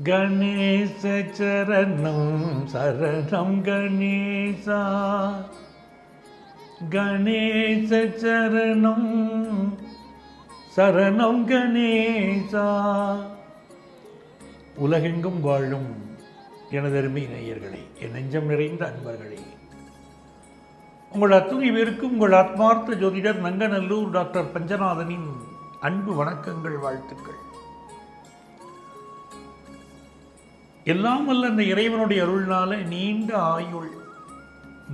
கணேச சரணம் சரணம் கணேசா, கணேச சரணம் சரணம் கணேசா. உலகெங்கும் வாழும் எனதருமை நேயர்களே, என் நெஞ்சம் நிறைந்த அன்பர்களே, உங்கள் அத்துணை பேருக்கும் உங்கள் ஆத்மார்த்த ஜோதிடர் நங்கநல்லூர் டாக்டர் பஞ்சநாதனின் அன்பு வணக்கங்கள், வாழ்த்துக்கள். எல்லாம் வல்ல அந்த இறைவனுடைய அருள்னால நீண்ட ஆயுள்,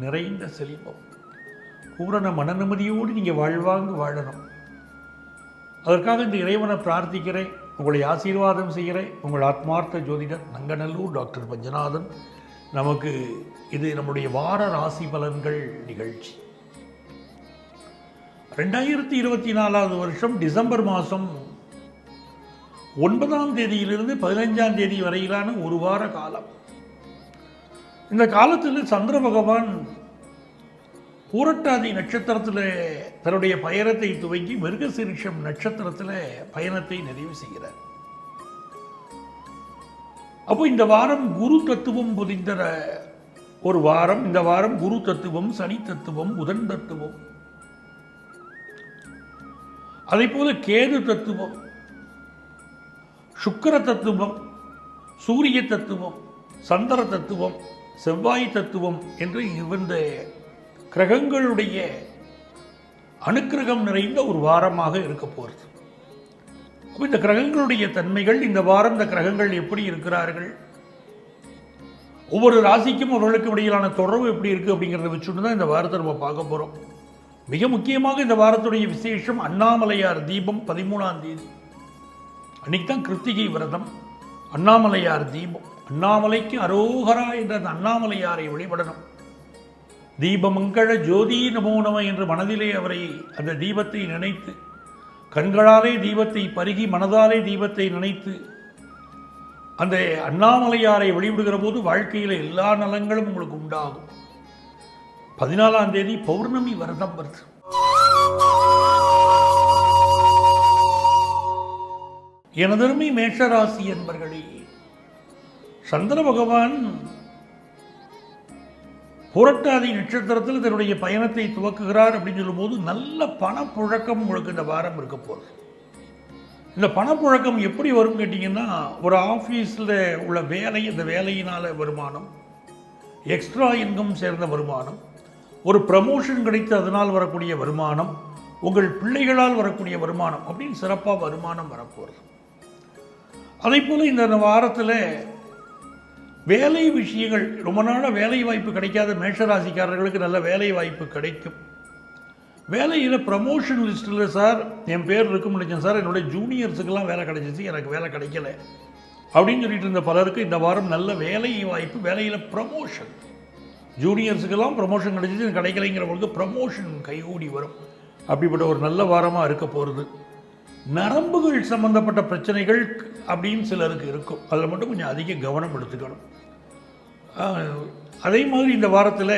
நிறைந்த செல்வம், பூரண மனநிம்மதியோடு நீங்கள் வாழ்வாங்க வாழணும். அதற்காக இந்த இறைவனை பிரார்த்திக்கிறேன், உங்களை ஆசீர்வாதம் செய்கிறேன். உங்கள் ஆத்மார்த்த ஜோதிடர் நங்கநல்லூர் டாக்டர் பஞ்சநாதன். நமக்கு இது நம்முடைய வார ராசி பலன்கள் நிகழ்ச்சி. 2024 வருஷம் டிசம்பர் மாதம் 9ஆம் தேதியிலிருந்து 15ஆம் தேதி வரையிலான ஒரு வார காலம். இந்த காலத்தில் சந்திர பகவான் பூரட்டாதி நட்சத்திரத்தில் தன்னுடைய பயணத்தை துவங்கி மிருகசீரிஷம் நட்சத்திரத்தில் பயணத்தை நிறைவு செய்கிறார். அப்போ இந்த வாரம் குரு தத்துவம் பொதிந்த ஒரு வாரம். இந்த வாரம் குரு தத்துவம், சனி தத்துவம், புதன் தத்துவம், அதே போல கேது தத்துவம், சுக்கிர தத்துவம், சூரிய தத்துவம், சந்திர தத்துவம், செவ்வாய் தத்துவம் என்று இந்த கிரகங்களுடைய அனுக்கிரகம் நிறைந்த ஒரு வாரமாக இருக்க போகிறது. அப்போ இந்த கிரகங்களுடைய தன்மைகள், இந்த வாரம் இந்த கிரகங்கள் எப்படி இருக்கிறார்கள், ஒவ்வொரு ராசிக்கும் அவர்களுக்கு இடையிலான தொடர்பு எப்படி இருக்குது அப்படிங்கிறத வச்சுட்டு தான் இந்த வாரத்தை நம்ம பார்க்க போகிறோம். மிக முக்கியமாக இந்த வாரத்துடைய விசேஷம் அண்ணாமலையார் தீபம் 13ஆம் தேதி அன்னைக்கு தான் கிருத்திகை விரதம். அண்ணாமலையார் தீபம், அண்ணாமலைக்கு அரோகரா என்ற அந்த அண்ணாமலையாரை வழிபடணும். தீபமங்கள ஜோதி நமோ நம என்று மனதிலே அவரை, அந்த தீபத்தை நினைத்து, கண்களாலே தீபத்தை பருகி மனதாலே தீபத்தை நினைத்து அந்த அண்ணாமலையாரை வழிபடுகிற போது வாழ்க்கையில் எல்லா நலங்களும் உங்களுக்கு உண்டாகும். 14ஆம் தேதி பௌர்ணமி விரதம் வருது. எனதருமை மேஷராசி என்பர்களே, சந்திர பகவான் புரட்டாதி நட்சத்திரத்தில் தன்னுடைய பயணத்தை துவக்குகிறார் அப்படின்னு சொல்லும்போது நல்ல பணப்புழக்கம் உங்களுக்கு இந்த வாரம் இருக்க போகுது. இந்த பணப்புழக்கம் எப்படி வரும் கேட்டிங்கன்னா, ஒரு ஆஃபீஸில் உள்ள வேலை, அந்த வேலையினால் வருமானம், எக்ஸ்ட்ரா இன்கம் சேர்ந்த வருமானம், ஒரு ப்ரமோஷன் கிடைத்து அதனால் வரக்கூடிய வருமானம், உங்கள் பிள்ளைகளால் வரக்கூடிய வருமானம் அப்படின்னு சிறப்பாக வருமானம் வரப்போகிறது. அதே போல் இந்த வாரத்தில் வேலை விஷயங்கள், ரொம்ப நாளாக வேலை வாய்ப்பு கிடைக்காத மேஷராசிக்காரர்களுக்கு நல்ல வேலை வாய்ப்பு கிடைக்கும். வேலையில் ப்ரமோஷன் லிஸ்ட்டில் சார் என் பேர் இருக்குன்னு நினச்சேன் சார், என்னுடைய ஜூனியர்ஸுக்கெல்லாம் வேலை கிடைச்சிச்சு, எனக்கு வேலை கிடைக்கல அப்படின்னு சொல்லிட்டு இருந்த பலருக்கு இந்த வாரம் நல்ல வேலை வாய்ப்பு, வேலையில் ப்ரமோஷன், ஜூனியர்ஸுக்கெல்லாம் ப்ரமோஷன் கிடைச்சிச்சு, எனக்கு கிடைக்கலைங்கிறவங்களுக்கு ப்ரமோஷன் கைகூடி வரும். அப்படிப்பட்ட ஒரு நல்ல வாரமாக இருக்க போகிறது. நரம்புகள் சம்பந்தப்பட்ட பிரச்சனைகள் அப்படின்னு சிலருக்கு இருக்கும், அதில் மட்டும் கொஞ்சம் அதிக கவனம் எடுத்துக்கணும். அதே மாதிரி இந்த வாரத்தில்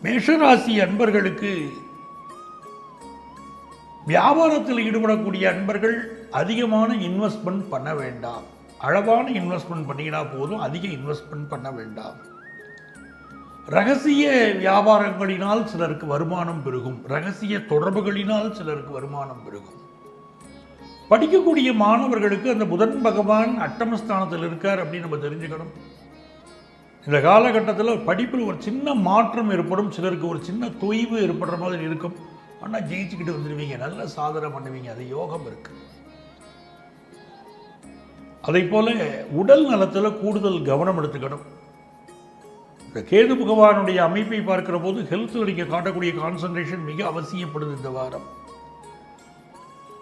மேஷராசி அன்பர்களுக்கு வியாபாரத்தில் ஈடுபடக்கூடிய அன்பர்கள் அதிகமான இன்வெஸ்ட்மெண்ட் பண்ண வேண்டாம். அளவான இன்வெஸ்ட்மெண்ட் பண்ணினா போதும், அதிக இன்வெஸ்ட்மெண்ட் பண்ண வேண்டாம். ரகசிய வியாபாரங்களினால் சிலருக்கு வருமானம் பெருகும், ரகசிய தொடர்புகளினால் சிலருக்கு வருமானம் பெருகும். படிக்கக்கூடிய மாணவர்களுக்கு அந்த புதன் பகவான் அட்டமஸ்தானத்தில் இருக்கார் அப்படின்னு நம்ம தெரிஞ்சுக்கணும். இந்த காலகட்டத்தில் படிப்பில் ஒரு சின்ன மாற்றம் ஏற்படும், சிலருக்கு ஒரு சின்ன தொய்வு ஏற்படுற மாதிரி இருக்கும். ஆனால் ஜெயிச்சுக்கிட்டு வந்துடுவீங்க, நல்ல சாதனை பண்ணுவீங்க, அது யோகம் இருக்கு. அதே போல உடல் நலத்தில் கூடுதல் கவனம் எடுத்துக்கணும். இந்த கேது பகவானுடைய அமைப்பை பார்க்கிற போது ஹெல்த்தில் நீங்கள் காட்டக்கூடிய கான்சன்ட்ரேஷன் மிக அவசியப்படுது இந்த வாரம்.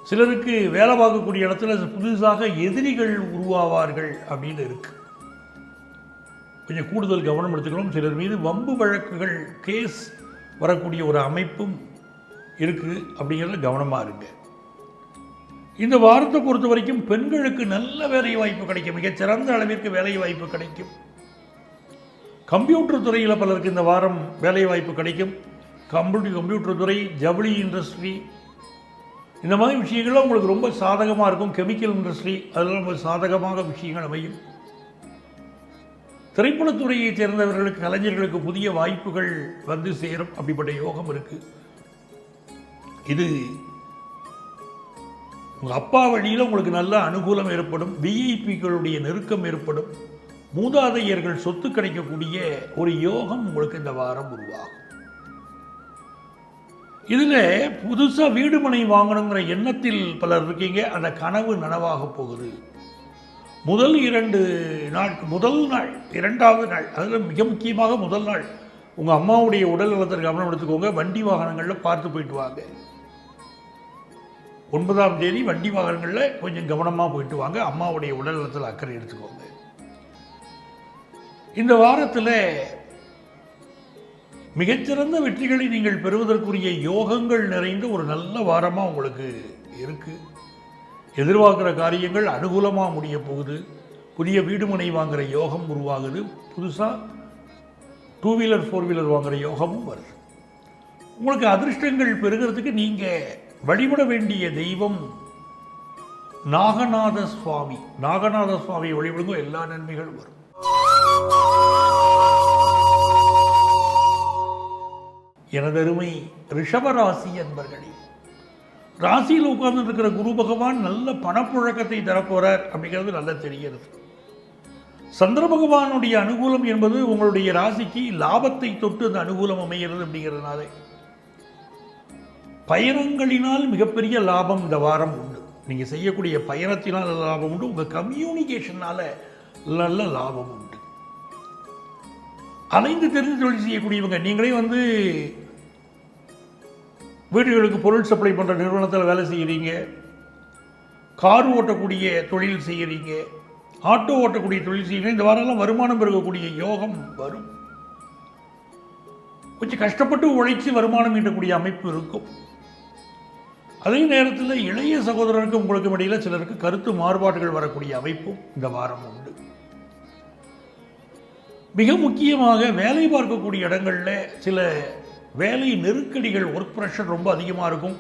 சிலருக்கு வேலை பார்க்கக்கூடிய இடத்துல புதுசாக எதிரிகள் உருவாவார்கள் அப்படின்னு இருக்கு, கொஞ்சம் கூடுதல் கவனம் எடுத்துக்கணும். சிலர் மீது வம்பு வழக்குகள், கேஸ் வரக்கூடிய ஒரு அமைப்பும் இருக்குது, அப்படிங்கிறத கவனமாக இருங்க. இந்த வாரத்தை பொறுத்த வரைக்கும் பெண்களுக்கு நல்ல வேலை வாய்ப்பு கிடைக்கும், மிகச்சிறந்த அளவிற்கு வேலை வாய்ப்பு கிடைக்கும். கம்ப்யூட்டர் துறையில் பலருக்கு இந்த வாரம் வேலை வாய்ப்பு கிடைக்கும். கம்ப்யூட்டர் துறை, ஜவுளி இண்டஸ்ட்ரி, இந்த மாதிரி விஷயங்கள்லாம் உங்களுக்கு ரொம்ப சாதகமாக இருக்கும். கெமிக்கல் இண்டஸ்ட்ரி அதெல்லாம் ரொம்ப சாதகமாக விஷயங்கள் அமையும். திரைப்படத்துறையை சேர்ந்தவர்களுக்கு, கலைஞர்களுக்கு புதிய வாய்ப்புகள் வந்து சேரும். அப்படிப்பட்ட யோகம் இருக்குது. இது உங்கள் அப்பா வழியில் உங்களுக்கு நல்ல அனுகூலம் ஏற்படும். விஐபிக்களுடைய நெருக்கம் ஏற்படும். மூதாதையர்கள் சொத்து கிடைக்கக்கூடிய ஒரு யோகம் உங்களுக்கு இந்த வாரம் உருவாகும். இதில் புதுசாக வீடு மனை வாங்கணுங்கிற எண்ணத்தில் பலர் இருக்கீங்க. அந்த கனவு நனவாக போகுது. முதல் 2 நாள், முதல் நாள், 2வது நாள், அதில் மிக முக்கியமாக முதல் நாள் உங்கள் அம்மாவுடைய உடல் நலத்திற்கு கவனம் எடுத்துக்கோங்க. வண்டி வாகனங்களில் பார்த்து போயிட்டு வாங்க. 9ஆம் தேதி வண்டி வாகனங்களில் கொஞ்சம் கவனமாக போயிட்டு வாங்க. அம்மாவுடைய உடல் நலத்தில் அக்கறை எடுத்துக்கோங்க. இந்த வாரத்தில் மிகச்சிறந்த வெற்றிகளை நீங்கள் பெறுவதற்குரிய யோகங்கள் நிறைந்த ஒரு நல்ல வாரமாக உங்களுக்கு இருக்குது. எதிர்பார்க்குற காரியங்கள் அனுகூலமாக முடிய போகுது. புதிய வீடு மனை வாங்குகிற யோகம் உருவாகுது. புதுசாக 2 வீலர் 4 வீலர் வாங்குகிற யோகமும் வருது. உங்களுக்கு அதிர்ஷ்டங்கள் பெறுகிறதுக்கு நீங்கள் வழிபட வேண்டிய தெய்வம் நாகநாத சுவாமி. நாகநாத சுவாமியை வழிபடுங்க, எல்லா நன்மைகளும் வரும். எனதருமை ரிஷபராசி அன்பர்களே, ராசியில் உட்கார்ந்து இருக்கிற குரு பகவான் நல்ல பணப்புழக்கத்தை தரப்போறார் அப்படிங்கிறது நல்லா தெரிகிறது. சந்திர பகவானுடைய அனுகூலம் என்பது உங்களுடைய ராசிக்கு லாபத்தை தொட்டு அந்த அனுகூலம் அமைகிறது. அப்படிங்கிறதுனால பயணங்களினால் மிகப்பெரிய லாபம் இந்த வாரம் உண்டு. நீங்கள் செய்யக்கூடிய பயணத்தினால் லாபம் உண்டு. உங்கள் கம்யூனிகேஷனால் நல்ல லாபம் உண்டு. அலைந்து தெரிந்து தொழில் செய்யக்கூடியவங்க, நீங்களே வீடுகளுக்கு பொருள் சப்ளை பண்ணுற நிறுவனத்தில் வேலை செய்கிறீங்க, கார் ஓட்டக்கூடிய தொழில் செய்கிறீங்க, ஆட்டோ ஓட்டக்கூடிய தொழில் செய்கிறீங்க, இந்த வாரம்லாம் வருமானம் பெருகக்கூடிய யோகம் வரும். கொஞ்சம் கஷ்டப்பட்டு உழைச்சி வருமானம் ஈட்டக்கூடிய அமைப்பு இருக்கும். அதே நேரத்தில் இளைய சகோதரருக்கு உங்களுக்கு இடையில் சிலருக்கு கருத்து மாறுபாடுகள் வரக்கூடிய அமைப்பும் இந்த வாரம் உண்டு. மிக முக்கியமாக வேலை பார்க்கக்கூடிய இடங்களில் சில வேலை நெருக்கடிகள், ஒர்க் ப்ரெஷர் ரொம்ப அதிகமாக இருக்கும்.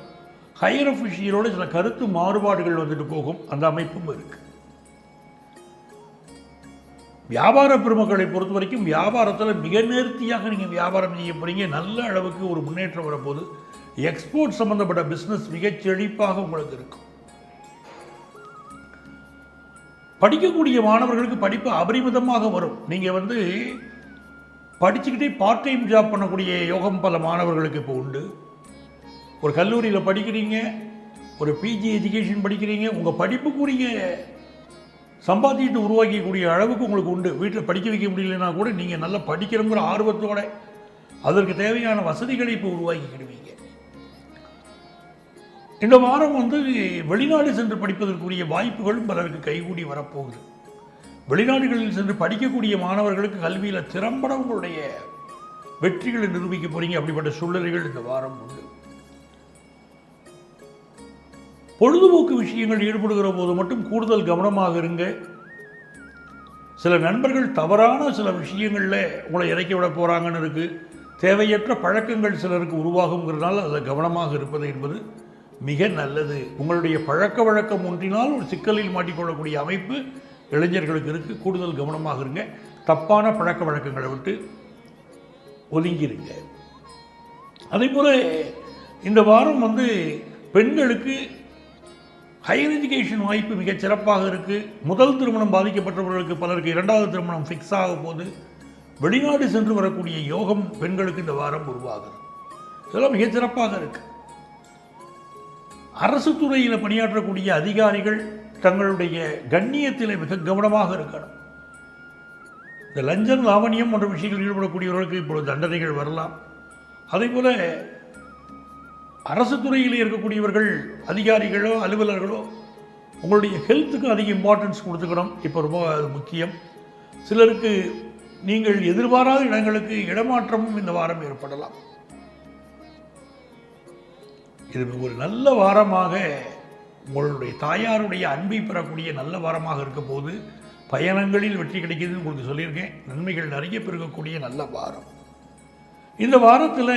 ஹையர் அஃபிஷியலோட சில கருத்து மாறுபாடுகள் வந்துட்டு போகும். அந்த அமைப்பும் இருக்கு. வியாபார பெருமக்களை பொறுத்த வரைக்கும் வியாபாரத்தில் மிக நேர்த்தியாக நீங்கள் வியாபாரம் செய்ய போறீங்க. நல்ல அளவுக்கு ஒரு முன்னேற்றம் வரப்போது. எக்ஸ்போர்ட் சம்பந்தப்பட்ட பிஸ்னஸ் மிகச் செழிப்பாக உங்களுக்கு இருக்கும். படிக்கக்கூடிய மாணவர்களுக்கு படிப்பு அபரிமிதமாக வரும். நீங்கள் படிச்சுக்கிட்டே பார்ட் டைம் ஜாப் பண்ணக்கூடிய யோகம் பல மாணவர்களுக்கு இப்போ உண்டு. ஒரு கல்லூரியில் படிக்கிறீங்க, ஒரு பிஜி எஜுகேஷன் படிக்கிறீங்க, உங்கள் படிப்புக்குரிய சம்பாத்தியத்தை உருவாக்கக்கூடிய அளவுக்கு உங்களுக்கு உண்டு. வீட்டில் படிக்க வைக்க முடியலன்னா கூட நீங்கள் நல்லா படிக்கிறங்கிற ஆர்வத்தோடு அதற்கு தேவையான வசதிகளை இப்போ உருவாக்கிக்கிடுவீங்க. இந்த வாரம் வெளிநாடு சென்று படிப்பதற்குரிய வாய்ப்புகளும் பலருக்கு கைகூடி வரப்போகுது. வெளிநாடுகளில் சென்று படிக்கக்கூடிய மாணவர்களுக்கு கல்வியில் திறம்பட உங்களுடைய வெற்றிகளை நிரூபிக்க போறீங்க. அப்படிப்பட்ட சூழ்நிலைகள் இந்த வாரம் உண்டு. பொழுதுபோக்கு விஷயங்கள் ஈடுபடுகிற போது மட்டும் கூடுதல் கவனமாக இருங்க. சில நண்பர்கள் தவறான சில விஷயங்களில் உங்களை இறக்கி விட போகிறாங்கன்னு இருக்குது. தேவையற்ற பழக்கங்கள் சிலருக்கு உருவாகுங்கிறதுனால அதில் கவனமாக இருப்பது என்பது மிக நல்லது. உங்களுடைய பழக்க வழக்கம் ஒன்றினால் ஒரு சிக்கலில் மாட்டிக்கொள்ளக்கூடிய அமைப்பு இளைஞர்களுக்கு இருக்குது. கூடுதல் கவனமாக இருங்க. தப்பான பழக்க வழக்கங்களை விட்டு ஒதுங்கிருங்க. அதே போல் இந்த வாரம் பெண்களுக்கு ஹையர் எஜுகேஷன் வாய்ப்பு மிகச் சிறப்பாக இருக்குது. முதல் திருமணம் பாதிக்கப்பட்டவர்களுக்கு பலருக்கு 2வது திருமணம் ஃபிக்ஸ் ஆக போது. வெளிநாடு சென்று வரக்கூடிய யோகம் பெண்களுக்கு இந்த வாரம் உருவாகுது. இதெல்லாம் மிகச் சிறப்பாக இருக்குது. அரசு துறையில் பணியாற்றக்கூடிய அதிகாரிகள் தங்களுடைய கண்ணியத்தில் மிக கவனமாக இருக்கணும். இந்த லஞ்சம், லாவணியம் போன்ற விஷயங்கள் ஈடுபடக்கூடியவர்களுக்கு இப்பொழுது தண்டனைகள் வரலாம். அதே போல் அரசு துறையில் இருக்கக்கூடியவர்கள், அதிகாரிகளோ அலுவலர்களோ, உங்களுடைய ஹெல்த்துக்கு அதிக இம்பார்ட்டன்ஸ் கொடுத்துக்கணும். இப்போ ரொம்ப அது முக்கியம். சிலருக்கு நீங்கள் எதிர்பாராத இடங்களுக்கு இடமாற்றமும் இந்த வாரம் ஏற்படலாம். இது ஒரு நல்ல வாரமாக, உங்களுடைய தாயாருடைய அன்பை பெறக்கூடிய நல்ல வாரமாக இருக்க போது. பயணங்களில் வெற்றி கிடைக்கிதுன்னு உங்களுக்கு சொல்லியிருக்கேன். நன்மைகள் நிறைய பெருகக்கூடிய நல்ல வாரம். இந்த வாரத்தில்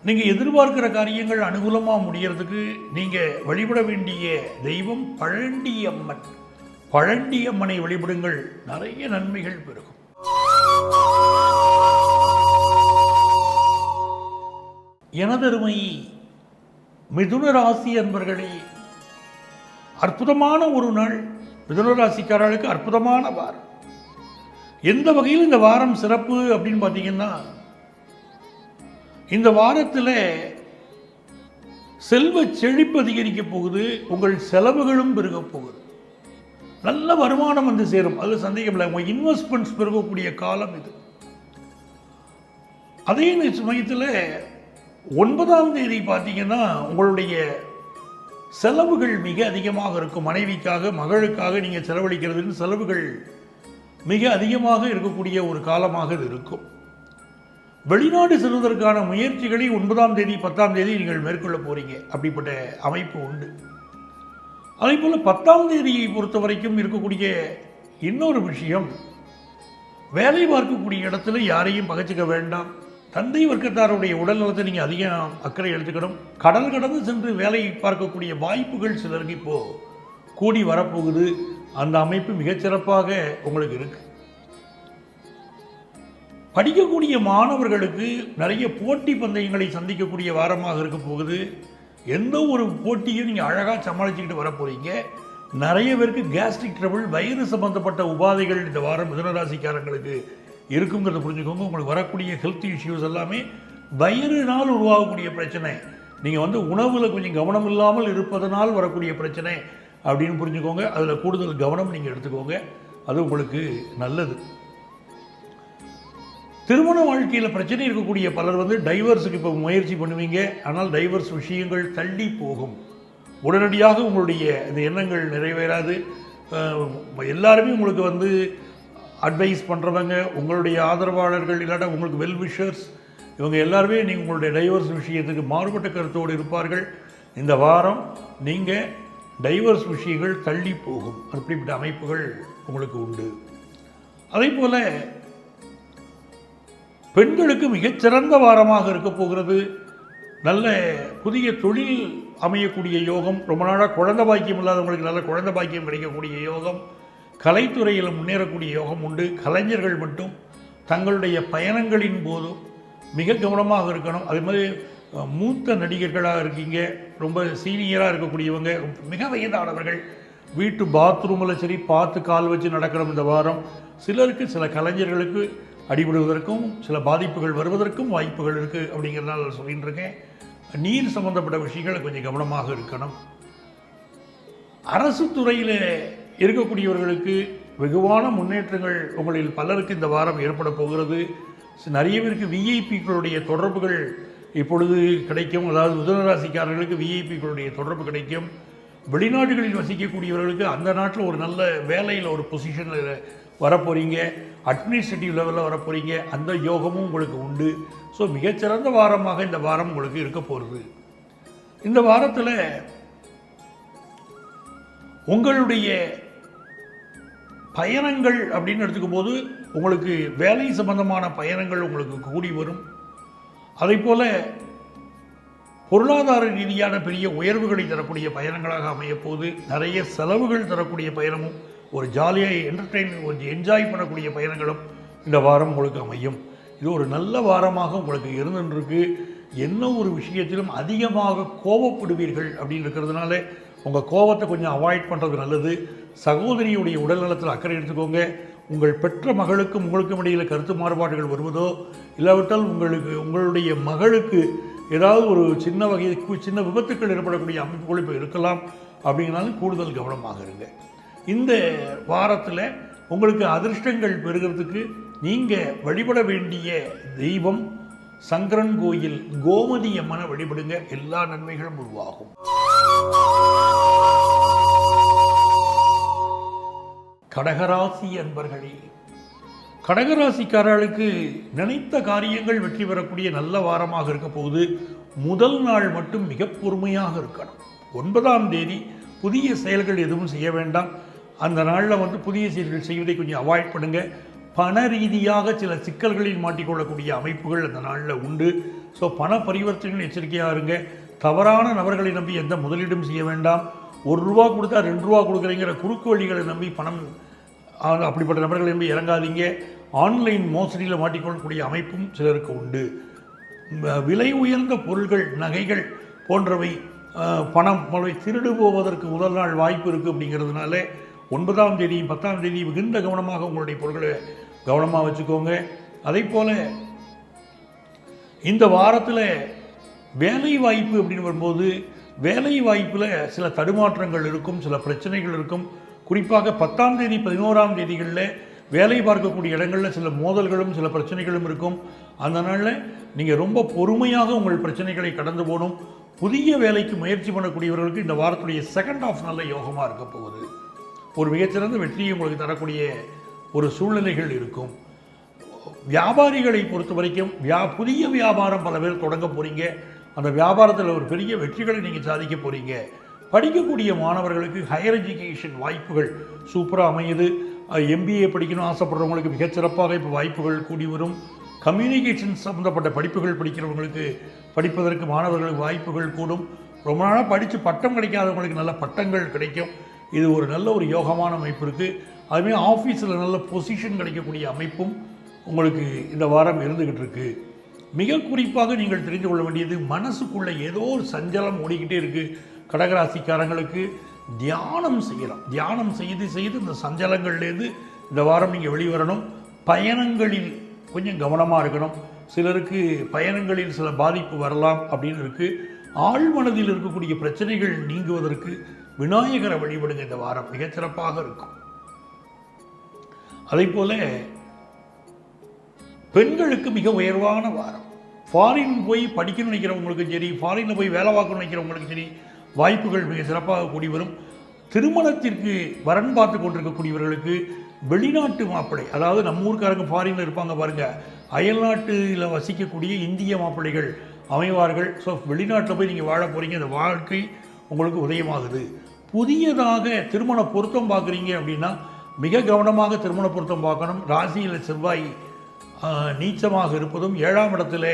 நீங்கள் எதிர்பார்க்கிற காரியங்கள் அனுகூலமாக முடியறதுக்கு நீங்கள் வழிபட வேண்டிய தெய்வம் பழண்டி அம்மன். பழண்டி அம்மனை வழிபடுங்கள், நிறைய நன்மைகள் பெருகும். எனதருமை மிதுன ராசி அன்பர்களே, அற்புதமான ஒரு நாள். மிதுன ராசிக்காரர்களுக்கு அற்புதமான வாரம். எந்த வகையில் இந்த வாரம் சிறப்பு அப்படின்னு பார்த்தீங்கன்னா, இந்த வாரத்தில் செல்வ செழிப்பு அதிகரிக்க போகுது, உங்கள் செலவுகளும் பெருக போகுது, நல்ல வருமானம் வந்து சேரும், அது சந்தேகம் இல்லை. உங்கள் இன்வெஸ்ட்மெண்ட்ஸ் பெருகக்கூடிய காலம் இது. அதே சமயத்தில் 9ஆம் தேதி பார்த்தீங்கன்னா உங்களுடைய செலவுகள் மிக அதிகமாக இருக்கும். மனைவிக்காக மகளுக்காக நீங்கள் செலவழிக்கிறதுன்னு செலவுகள் மிக அதிகமாக இருக்கக்கூடிய ஒரு காலமாக இது இருக்கும். வெளிநாடு செல்வதற்கான முயற்சிகளை 9ஆம் தேதி 10ஆம் தேதி நீங்கள் மேற்கொள்ள போறீங்க, அப்படிப்பட்ட அமைப்பு உண்டு. அதே போல் 10ஆம் தேதியை பொறுத்த வரைக்கும் இருக்கக்கூடிய இன்னொரு விஷயம், வேலை பார்க்கக்கூடிய இடத்துல யாரையும் பகைச்சிக்க வேண்டாம். தந்தை வர்க்கத்தாருடைய உடல் நலத்தை நீங்கள் அதிகம் அக்கறை எடுத்துக்கணும். கடல் கடந்து சென்று வேலை பார்க்கக்கூடிய வாய்ப்புகள் சிலருக்கு இப்போது கூடி வரப்போகுது. அந்த அமைப்பு மிகச்சிறப்பாக உங்களுக்கு இருக்கு. படிக்கக்கூடிய மாணவர்களுக்கு நிறைய போட்டி பந்தயங்களை சந்திக்கக்கூடிய வாரமாக இருக்க போகுது. எந்த ஒரு போட்டியும் நீங்கள் அழகாக சமாளிச்சுக்கிட்டு வர போகிறீங்க. நிறைய பேருக்கு கேஸ்ட்ரிக் ட்ரபிள், வயிறு சம்பந்தப்பட்ட உபாதைகள் இந்த வாரம் மிதுனராசிக்காரங்களுக்கு இருக்குங்கிறத புரிஞ்சுக்கோங்க. உங்களுக்கு வரக்கூடிய ஹெல்த் இஷ்யூஸ் எல்லாமே வயிறுனால் உருவாகக்கூடிய பிரச்சனை. நீங்கள் உணவில் கொஞ்சம் கவனம் இல்லாமல் இருப்பதனால் வரக்கூடிய பிரச்சனை அப்படின்னு புரிஞ்சுக்கோங்க. அதில் கூடுதல் கவனம் நீங்கள் எடுத்துக்கோங்க, அது உங்களுக்கு நல்லது. திருமண வாழ்க்கையில் பிரச்சனை இருக்கக்கூடிய பலர் டைவர்ஸுக்கு இப்போ முயற்சி பண்ணுவீங்க. ஆனால் டைவர்ஸ் விஷயங்கள் தள்ளி போகும். உடனடியாக உங்களுடைய இந்த எண்ணங்கள் நிறைவேறாது. எல்லாருமே உங்களுக்கு அட்வைஸ் பண்ணுறவங்க, உங்களுடைய ஆதரவாளர்கள், இல்லாட்டா உங்களுக்கு வெல்விஷர்ஸ், இவங்க எல்லாருமே நீங்கள் உங்களுடைய டைவர்ஸ் விஷயத்துக்கு மாறுபட்ட கருத்தோடு இருப்பார்கள். இந்த வாரம் நீங்கள் டைவர்ஸ் விஷயங்கள் தள்ளி போகும், அப்படிப்பட்ட அமைப்புகள் உங்களுக்கு உண்டு. அதே போல் பெண்களுக்கு மிகச்சிறந்த வாரமாக இருக்க போகிறது. நல்ல புதிய தொழில் அமையக்கூடிய யோகம். ரொம்ப நாளாக குழந்தை பாக்கியம் இல்லாதவங்களுக்கு நல்ல குழந்தை பாக்கியம் கிடைக்கக்கூடிய யோகம். கலைத்துறையில் முன்னேறக்கூடிய யோகம் உண்டு. கலைஞர்கள் மட்டும் தங்களுடைய பயணங்களின் போதும் மிக கவனமாக இருக்கணும். அதே மாதிரி மூத்த நடிகர்களாக இருக்கீங்க, ரொம்ப சீனியராக இருக்கக்கூடியவங்க, மிக வயதானவர்கள், வீட்டு பாத்ரூமில் சரி பார்த்து கால் வச்சு நடக்கணும் இந்த வாரம். சிலருக்கு, சில கலைஞர்களுக்கு அடிபடுவதற்கும் சில பாதிப்புகள் வருவதற்கும் வாய்ப்புகள் இருக்குது. அப்படிங்கிறதுனால சொல்லிட்டு இருக்கேன். நீர் சம்பந்தப்பட்ட விஷயங்களை கொஞ்சம் கவனமாக இருக்கணும். அரசு துறையில் இருக்கக்கூடியவர்களுக்கு வெகுவான முன்னேற்றங்கள் உங்களில் பலருக்கு இந்த வாரம் ஏற்பட போகிறது. நிறைய பேருக்கு விஐபிக்களுடைய தொடர்புகள் இப்பொழுது கிடைக்கும். அதாவது மிதுனராசிக்காரர்களுக்கு விஐபிக்களுடைய தொடர்பு கிடைக்கும். வெளிநாடுகளில் வசிக்கக்கூடியவர்களுக்கு அந்த நாட்டில் ஒரு நல்ல வேலையில் ஒரு பொசிஷனில் வரப்போகிறீங்க, அட்மினிஸ்ட்ரேட்டிவ் லெவலில் வரப்போகிறீங்க. அந்த யோகமும் உங்களுக்கு உண்டு. ஸோ மிகச்சிறந்த வாரமாக இந்த வாரம் உங்களுக்கு இருக்க போகிறது. இந்த வாரத்தில் உங்களுடைய பயணங்கள் அப்படின்னு எடுத்துக்கும் போது உங்களுக்கு வேலை சம்பந்தமான பயணங்கள் உங்களுக்கு கூடி வரும். அதே போல் பொருளாதார ரீதியான பெரிய உயர்வுகளை தரக்கூடிய பயணங்களாக அமையப்போது. நிறைய செலவுகள் தரக்கூடிய பயணமும், ஒரு ஜாலியாக என்டர்டெயின், கொஞ்சம் என்ஜாய் பண்ணக்கூடிய பயணங்களும் இந்த வாரம் உங்களுக்கு அமையும். இது ஒரு நல்ல வாரமாக உங்களுக்கு இருந்துருக்கு. என்ன ஒரு விஷயத்திலும் அதிகமாக கோபப்படுவீர்கள் அப்படின்னு இருக்கிறதுனால உங்கள் கோபத்தை கொஞ்சம் அவாய்ட் பண்ணுறது நல்லது. சகோதரியுடைய உடல்நலத்தில் அக்கறை எடுத்துக்கோங்க. உங்கள் பெற்ற மகளுக்கும் உங்களுக்கும் இடையில் கருத்து மாறுபாடுகள் வருவதோ, இல்லாவிட்டால் உங்களுடைய மகளுக்கு ஏதாவது ஒரு சின்ன விபத்துக்கள் ஏற்படக்கூடிய அமைப்புகள் இப்போ இருக்கலாம். அப்படிங்கிறனாலும் கூடுதல் கவனமாக இருங்க. இந்த வாரத்தில் உங்களுக்கு அதிர்ஷ்டங்கள் பெறுகிறதுக்கு நீங்கள் வழிபட வேண்டிய தெய்வம் சங்கரன் கோயில் கோமதி அம்மனை வழிபடுங்க. எல்லா நன்மைகளும் உருவாகும். கடகராசி அன்பர்களே, கடகராசிக்காரர்களுக்கு நினைத்த காரியங்கள் வெற்றி பெறக்கூடிய நல்ல வாரமாக இருக்க போகுது. முதல் நாள் மட்டும் மிக பொறுமையாக இருக்கணும். 9ஆம் தேதி புதிய செயல்கள் எதுவும் செய்ய வேண்டாம். அந்த நாளில் புதிய செயல்கள் செய்வதை கொஞ்சம் அவாய்ட் பண்ணுங்கள். பண ரீதியாக சில சிக்கல்களில் மாட்டிக்கொள்ளக்கூடிய அமைப்புகள் அந்த நாளில் உண்டு. ஸோ பண பரிவர்த்தனைகள் எச்சரிக்கையாக இருங்க. தவறான நபர்களை நம்பி எந்த முதலீடும் செய்ய வேண்டாம். ₹1 கொடுத்தா ₹2 கொடுக்குறீங்கிற குறுக்கு வழிகளை நம்பி பணம் அப்படிப்பட்ட நபர்களை நம்பி இறங்காதீங்க. ஆன்லைன் மோசடியில் மாட்டிக்கொள்ளக்கூடிய அமைப்பும் சிலருக்கு உண்டு. விலை உயர்ந்த பொருள்கள், நகைகள் போன்றவை பணம் திருடு போவதற்கு முதல் நாள் வாய்ப்பு இருக்குது. அப்படிங்கிறதுனால 9ஆம் தேதியும் 10ஆம் தேதியும் மிகுந்த கவனமாக உங்களுடைய பொருட்களை கவனமாக வச்சுக்கோங்க. அதே போல் இந்த வாரத்தில் வேலை வாய்ப்பு அப்படின்னு வரும்போது வேலை வாய்ப்பில் சில தடுமாற்றங்கள் இருக்கும், சில பிரச்சனைகள் இருக்கும். குறிப்பாக 10ஆம் தேதி 11ஆம் தேதிகளில் வேலை பார்க்கக்கூடிய இடங்களில் சில மோதல்களும் சில பிரச்சனைகளும் இருக்கும். அந்த நாளில் நீங்கள் ரொம்ப பொறுமையாக உங்கள் பிரச்சனைகளை கடந்து போகணும். புதிய வேலைக்கு முயற்சி பண்ணக்கூடியவர்களுக்கு இந்த வாரத்துடைய செகண்ட் ஹாஃப் நல்ல யோகமாக இருக்க போகுது. ஒரு மிகச்சிறந்த வெற்றியை உங்களுக்கு தரக்கூடிய ஒரு சூழ்நிலைகள் இருக்கும். வியாபாரிகளை பொறுத்த வரைக்கும் புதிய வியாபாரம் பல பேர் தொடங்க போகிறீங்க. அந்த வியாபாரத்தில் ஒரு பெரிய வெற்றிகளை நீங்கள் சாதிக்க போகிறீங்க. படிக்கக்கூடிய மாணவர்களுக்கு ஹையர் எஜுகேஷன் வாய்ப்புகள் சூப்பராக அமையுது. MBA படிக்கணும் ஆசைப்படுறவங்களுக்கு மிகச்சிறப்பாக இப்போ வாய்ப்புகள் கூடி வரும். கம்யூனிகேஷன் சம்மந்தப்பட்ட படிப்புகள் படிக்கிறவங்களுக்கு படிப்பதற்கு மாணவர்களுக்கு வாய்ப்புகள் கூடும். ரொம்ப நாளாக படித்து பட்டம் கிடைக்காதவங்களுக்கு நல்ல பட்டங்கள் கிடைக்கும். இது ஒரு நல்ல ஒரு யோகமான அமைப்பு இருக்குது. அதுமாதிரி ஆஃபீஸில் நல்ல பொசிஷன் கிடைக்கக்கூடிய அமைப்பும் உங்களுக்கு இந்த வாரம் இருந்துக்கிட்டு இருக்குது. மிக குறிப்பாக நீங்கள் தெரிந்து கொள்ள வேண்டியது, மனசுக்குள்ளே ஏதோ ஒரு சஞ்சலம் ஓடிக்கிட்டே இருக்குது. கடகராசிக்காரங்களுக்கு தியானம் செய்யலாம். தியானம் செய்து இந்த சஞ்சலங்கள்லேருந்து இந்த வாரம் நீங்கள் வெளிவரணும். பயணங்களில் கொஞ்சம் கவனமாக இருக்கணும். சிலருக்கு பயணங்களில் சில பாதிப்பு வரலாம் அப்படின்னு இருக்குது. ஆழ்மனதில் இருக்கக்கூடிய பிரச்சனைகள் நீங்குவதற்கு விநாயகரை வழிபடுங்க. இந்த வாரம் மிகச்சிறப்பாக இருக்கும். அதே போல பெண்களுக்கு மிக உயர்வான வாரம். ஃபாரின் போய் படிக்கணும்னு நினைக்கிறவங்களுக்கும் சரி, ஃபாரினில் போய் வேலை பார்க்கணும்னு நினைக்கிறவங்களுக்கும் சரி, வாய்ப்புகள் மிக சிறப்பாக கூடி வரும். திருமணத்திற்கு வரன் பார்த்து கொண்டிருக்கக்கூடியவர்களுக்கு வெளிநாட்டு மாப்பிள்ளை, அதாவது நம்ம ஊருக்காரங்க ஃபாரினில் இருப்பாங்க பாருங்கள், அயல்நாட்டில் வசிக்கக்கூடிய இந்திய மாப்பிள்ளைகள் அமைவார்கள். ஸோ வெளிநாட்டில் போய் நீங்கள் வாழ போகிறீங்க. அந்த வாழ்க்கை உங்களுக்கு உதயமாகுது. புதியதாக திருமண பொருத்தம் பார்க்குறீங்க அப்படின்னா மிக கவனமாக திருமண பொருத்தம் பார்க்கணும். ராசியில் செவ்வாய் நீச்சமாக இருப்பதும் 7ஆம் இடத்துல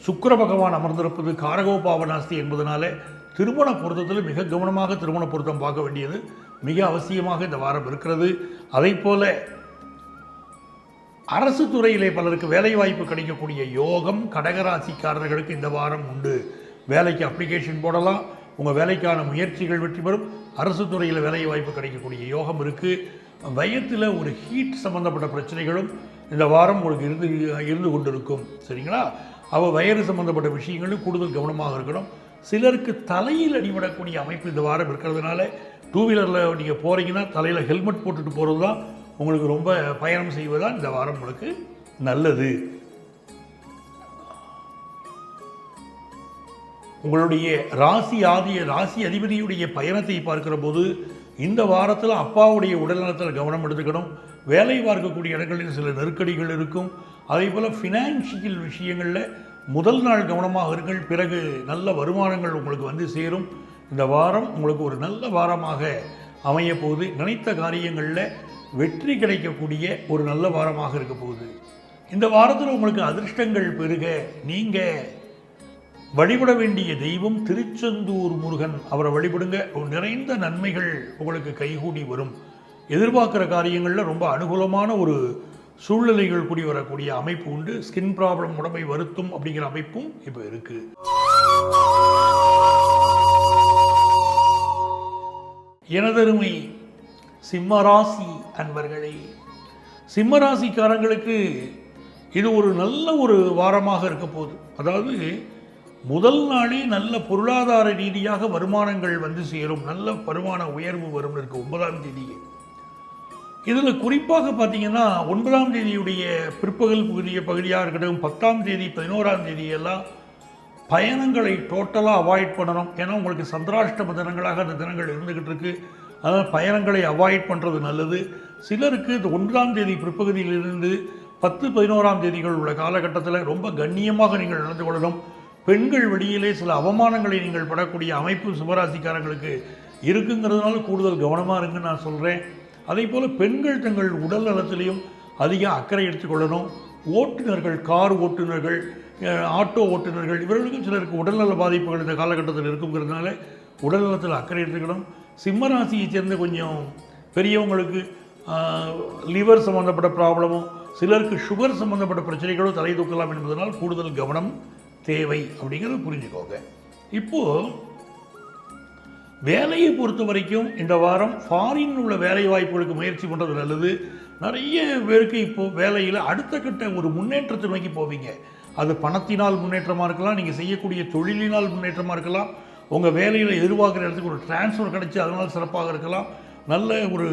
சுக்கிர பகவான் அமர்ந்திருப்பது காரகோபாவனாஸ்தி என்பதனால திருமண பொருத்தத்தில் மிக கவனமாக திருமண பொருத்தம் பார்க்க வேண்டியது மிக அவசியமாக இந்த வாரம் இருக்கிறது. அதை போல அரசு துறையிலே பலருக்கு வேலை வாய்ப்பு கிடைக்கக்கூடிய யோகம் கடகராசிக்காரர்களுக்கு இந்த வாரம் உண்டு. வேலைக்கு அப்ளிகேஷன் போடலாம். உங்கள் வேலைக்கான முயற்சிகள் வெற்றி பெறும். அரசு துறையில் வேலை வாய்ப்பு கிடைக்கக்கூடிய யோகம் இருக்குது. வயத்தில் ஒரு ஹீட் சம்மந்தப்பட்ட பிரச்சனைகளும் இந்த வாரம் உங்களுக்கு இருந்து கொண்டிருக்கும். சரிங்களா? வயிறு சம்மந்தப்பட்ட விஷயங்களும் கூடுதல் கவனமாக இருக்கணும். சிலருக்கு தலையில் அடிபடக்கூடிய அமைப்பு இந்த வாரம் இருக்கிறதுனால 2 வீலரில் நீங்கள் போகிறீங்கன்னா தலையில் ஹெல்மெட் போட்டுட்டு போகிறது தான் உங்களுக்கு ரொம்ப பயணம் செய்வதுதான் இந்த வாரம் உங்களுக்கு நல்லது. உங்களுடைய ராசி அதிபதியுடைய பயணத்தை பார்க்கிற போது இந்த வாரத்தில் அப்பாவுடைய உடல்நலத்தில் கவனம் எடுத்துக்கணும். வேலை பார்க்கக்கூடிய இடங்களில் சில நெருக்கடிகள் இருக்கும். அதே போல் ஃபினான்ஷியல் விஷயங்களில் முதல் நாள் கவனமாக இருங்கள். பிறகு நல்ல வருமானங்கள் உங்களுக்கு வந்து சேரும். இந்த வாரம் உங்களுக்கு ஒரு நல்ல வாரமாக அமைய போகுது. நினைத்த காரியங்களில் வெற்றி கிடைக்கக்கூடிய ஒரு நல்ல வாரமாக இருக்க போகுது. இந்த வாரத்தில் உங்களுக்கு அதிர்ஷ்டங்கள் பெருக நீங்கள் வழிபட வேண்டிய தெய்வம் திருச்செந்தூர் முருகன். அவரை வழிபடுங்க. நிறைந்த நன்மைகள் உங்களுக்கு கைகூடி வரும். எதிர்பார்க்குற காரியங்களில் ரொம்ப அனுகூலமான ஒரு சூழ்நிலைகள் கூடி வரக்கூடிய அமைப்பு உண்டு. ஸ்கின் ப்ராப்ளம், உடம்பை வருத்தும் அப்படிங்கிற அமைப்பும் இப்போ இருக்கு. எனதருமை சிம்மராசி அன்பர்களே, சிம்மராசிக்காரங்களுக்கு இது ஒரு நல்ல ஒரு வாரமாக இருக்க போகுது. அதாவது முதல் நாளே நல்ல பொருளாதார ரீதியாக வருமானங்கள் வந்து சேரும். நல்ல வருமான உயர்வு வரும் இருக்கு 9ஆம் தேதியே. இதில் குறிப்பாக பார்த்தீங்கன்னா 9ஆம் தேதியுடைய பிற்பகல் பகுதியாக இருக்கட்டும், 10ஆம் தேதி 11ஆம் தேதியெல்லாம் பயணங்களை டோட்டலாக அவாய்ட் பண்ணணும். ஏன்னா உங்களுக்கு சந்திராஷ்டம தினங்களாக அந்த தினங்கள் இருந்துக்கிட்டு இருக்குது. அதனால் பயணங்களை அவாய்ட் பண்ணுறது நல்லது. சிலருக்கு இந்த 9ஆம் தேதி பிற்பகுதியிலிருந்து 10, 11ஆம் தேதிகள் உள்ள காலகட்டத்தில் ரொம்ப கண்ணியமாக நீங்கள் நடந்து கொள்ளணும். பெண்கள் வெளியிலே சில அவமானங்களை நீங்கள் படக்கூடிய அமைப்பு சிம்மராசிக்காரங்களுக்கு இருக்குங்கிறதுனால கூடுதல் கவனமாக இருங்கன்னு நான் சொல்கிறேன். அதே போல் பெண்கள் தங்கள் உடல் நலத்திலையும் அதிக அக்கறை எடுத்துக்கொள்ளணும். ஓட்டுநர்கள், கார் ஓட்டுநர்கள், ஆட்டோ ஓட்டுநர்கள், இவர்களுக்கும் சிலருக்கு உடல்நல பாதிப்புகள் இந்த காலகட்டத்தில் இருக்குங்கிறதுனால உடல்நலத்தில் அக்கறை எடுத்துக்கணும். சிம்ம ராசியை சேர்ந்த கொஞ்சம் பெரியவங்களுக்கு லிவர் சம்மந்தப்பட்ட ப்ராப்ளமும், சிலருக்கு சுகர் சம்மந்தப்பட்ட பிரச்சனைகளும் தலை தூக்கலாம் என்பதனால் கூடுதல் கவனம் தேவை அப்படிங்கிறத புரிஞ்சுக்கோங்க. இப்போது வேலையை பொறுத்த வரைக்கும் இந்த வாரம் ஃபாரின் உள்ள வேலை வாய்ப்புகளுக்கு முயற்சி பண்ணுறது நல்லது. நிறைய பேருக்கு இப்போது வேலையில் அடுத்த கட்ட ஒரு முன்னேற்றத்தை நோக்கி போவீங்க. அது பணத்தினால் முன்னேற்றமாக இருக்கலாம், நீங்கள் செய்யக்கூடிய தொழிலினால் முன்னேற்றமாக இருக்கலாம், உங்கள் வேலையில் எதிர்பார்க்குற இடத்துக்கு ஒரு டிரான்ஸ்ஃபர் கிடச்சி அதனால் சிறப்பாக இருக்கலாம். நல்ல ஒரு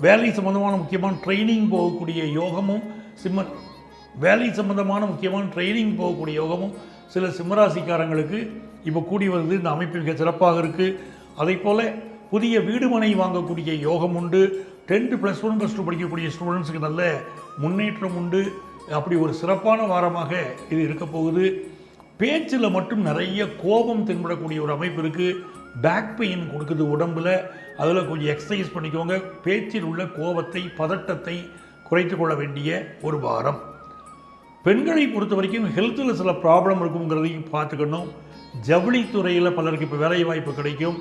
வேலை சம்பந்தமான முக்கியமான ட்ரைனிங் போகக்கூடிய யோகமும் வேலை சம்பந்தமான முக்கியமான ட்ரைனிங் போகக்கூடிய யோகமும் சில சிம்மராசிக்காரங்களுக்கு இப்போ கூடி வருது. இந்த அமைப்பு மிக சிறப்பாக இருக்குது. அதே போல் புதிய வீடு மனை வாங்கக்கூடிய யோகம் உண்டு. 10th +1 +2 படிக்கக்கூடிய ஸ்டூடெண்ட்ஸுக்கு நல்ல முன்னேற்றம் உண்டு. அப்படி ஒரு சிறப்பான வாரமாக இது இருக்க போகுது. பேச்சில் மட்டும் நிறைய கோபம் தென்படக்கூடிய ஒரு அமைப்பு இருக்குது. பேக் பெயின் கொடுக்குது உடம்பில். அதில் கொஞ்சம் எக்ஸசைஸ் பண்ணிக்கோங்க. பேச்சில் உள்ள கோபத்தை, பதட்டத்தை குறைத்து கொள்ள வேண்டிய ஒரு வாரம். பெண்களை பொறுத்த வரைக்கும் ஹெல்த்தில் சில ப்ராப்ளம் இருக்குங்கிறதையும் பார்த்துக்கணும். ஜவுளித்துறையில் பலருக்கு இப்போ வேலைவாய்ப்பு கிடைக்கும்.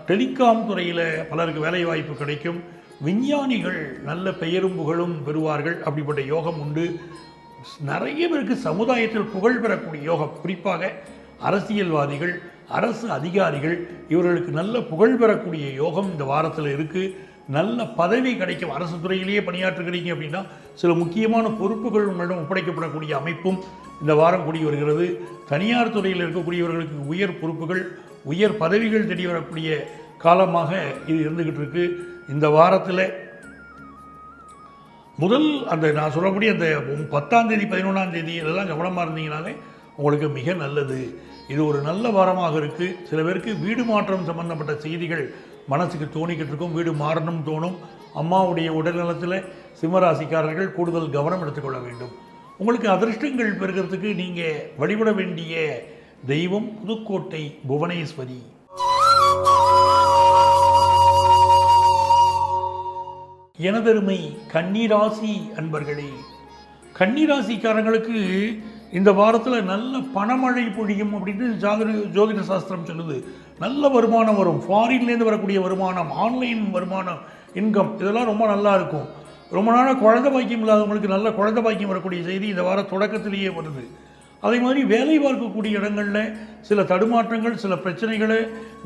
டெலிகாம் துறையில் பலருக்கு வேலைவாய்ப்பு கிடைக்கும். விஞ்ஞானிகள் நல்ல பெயரும் புகழும் பெறுவார்கள். அப்படிப்பட்ட யோகம் உண்டு. நிறைய பேருக்கு சமுதாயத்தில் புகழ் பெறக்கூடிய யோகம், குறிப்பாக அரசியல்வாதிகள், அரசு அதிகாரிகள், இவர்களுக்கு நல்ல புகழ் பெறக்கூடிய யோகம் இந்த வாரத்தில் இருக்குது. நல்ல பதவி கிடைக்கும். அரசு துறையிலேயே பணியாற்றுகிறீங்க அப்படின்னா சில முக்கியமான பொறுப்புகள் உங்களிடம் ஒப்படைக்கப்படக்கூடிய அமைப்பும் இந்த வாரம் கூடி வருகிறது. தனியார் துறையில் இருக்கக்கூடியவர்களுக்கு உயர் பொறுப்புகள், உயர் பதவிகள் தேடி வரக்கூடிய காலமாக இது இருந்துக்கிட்டு இருக்கு. இந்த வாரத்தில் நான் சொல்லக்கூடிய அந்த 10ஆம் தேதி 11ஆம் தேதி இதெல்லாம் கவனமாக இருந்தீங்கனாலே உங்களுக்கு மிக நல்லது. இது ஒரு நல்ல வாரமாக இருக்குது. சில பேருக்கு வீடு மாற்றம் சம்பந்தப்பட்ட செய்திகள் மனசுக்கு தோணிக்கிட்டு இருக்கும். வீடு மாறணும் தோணும். அம்மாவுடைய உடல்நலத்தில் சிம்மராசிக்காரர்கள் கூடுதல் கவனம் எடுத்துக்கொள்ள வேண்டும். உங்களுக்கு அதிர்ஷ்டங்கள் பெறுகிறதுக்கு நீங்கள் வழிபட வேண்டிய தெய்வம் புதுக்கோட்டை புவனேஸ்வரி. எனதருமை கன்னிராசி அன்பர்களே, கன்னிராசிக்காரங்களுக்கு இந்த வாரத்தில் நல்ல பணமழை பொழியும் அப்படின்னு ஜோதிட சாஸ்திரம் சொல்லுது. நல்ல வருமானம் வரும். ஃபாரின்லேருந்து வரக்கூடிய வருமானம், ஆன்லைன் வருமானம், இன்கம், இதெல்லாம் ரொம்ப நல்லா இருக்கும். ரொம்ப நாளாக குழந்தை பாக்கியம் இல்லாதவங்களுக்கு நல்ல குழந்தை பாக்கியம் வரக்கூடிய செய்தி இந்த வார தொடக்கத்திலேயே வருது. அதே மாதிரி வேலை பார்க்கக்கூடிய இடங்களில் சில தடுமாற்றங்கள், சில பிரச்சனைகளை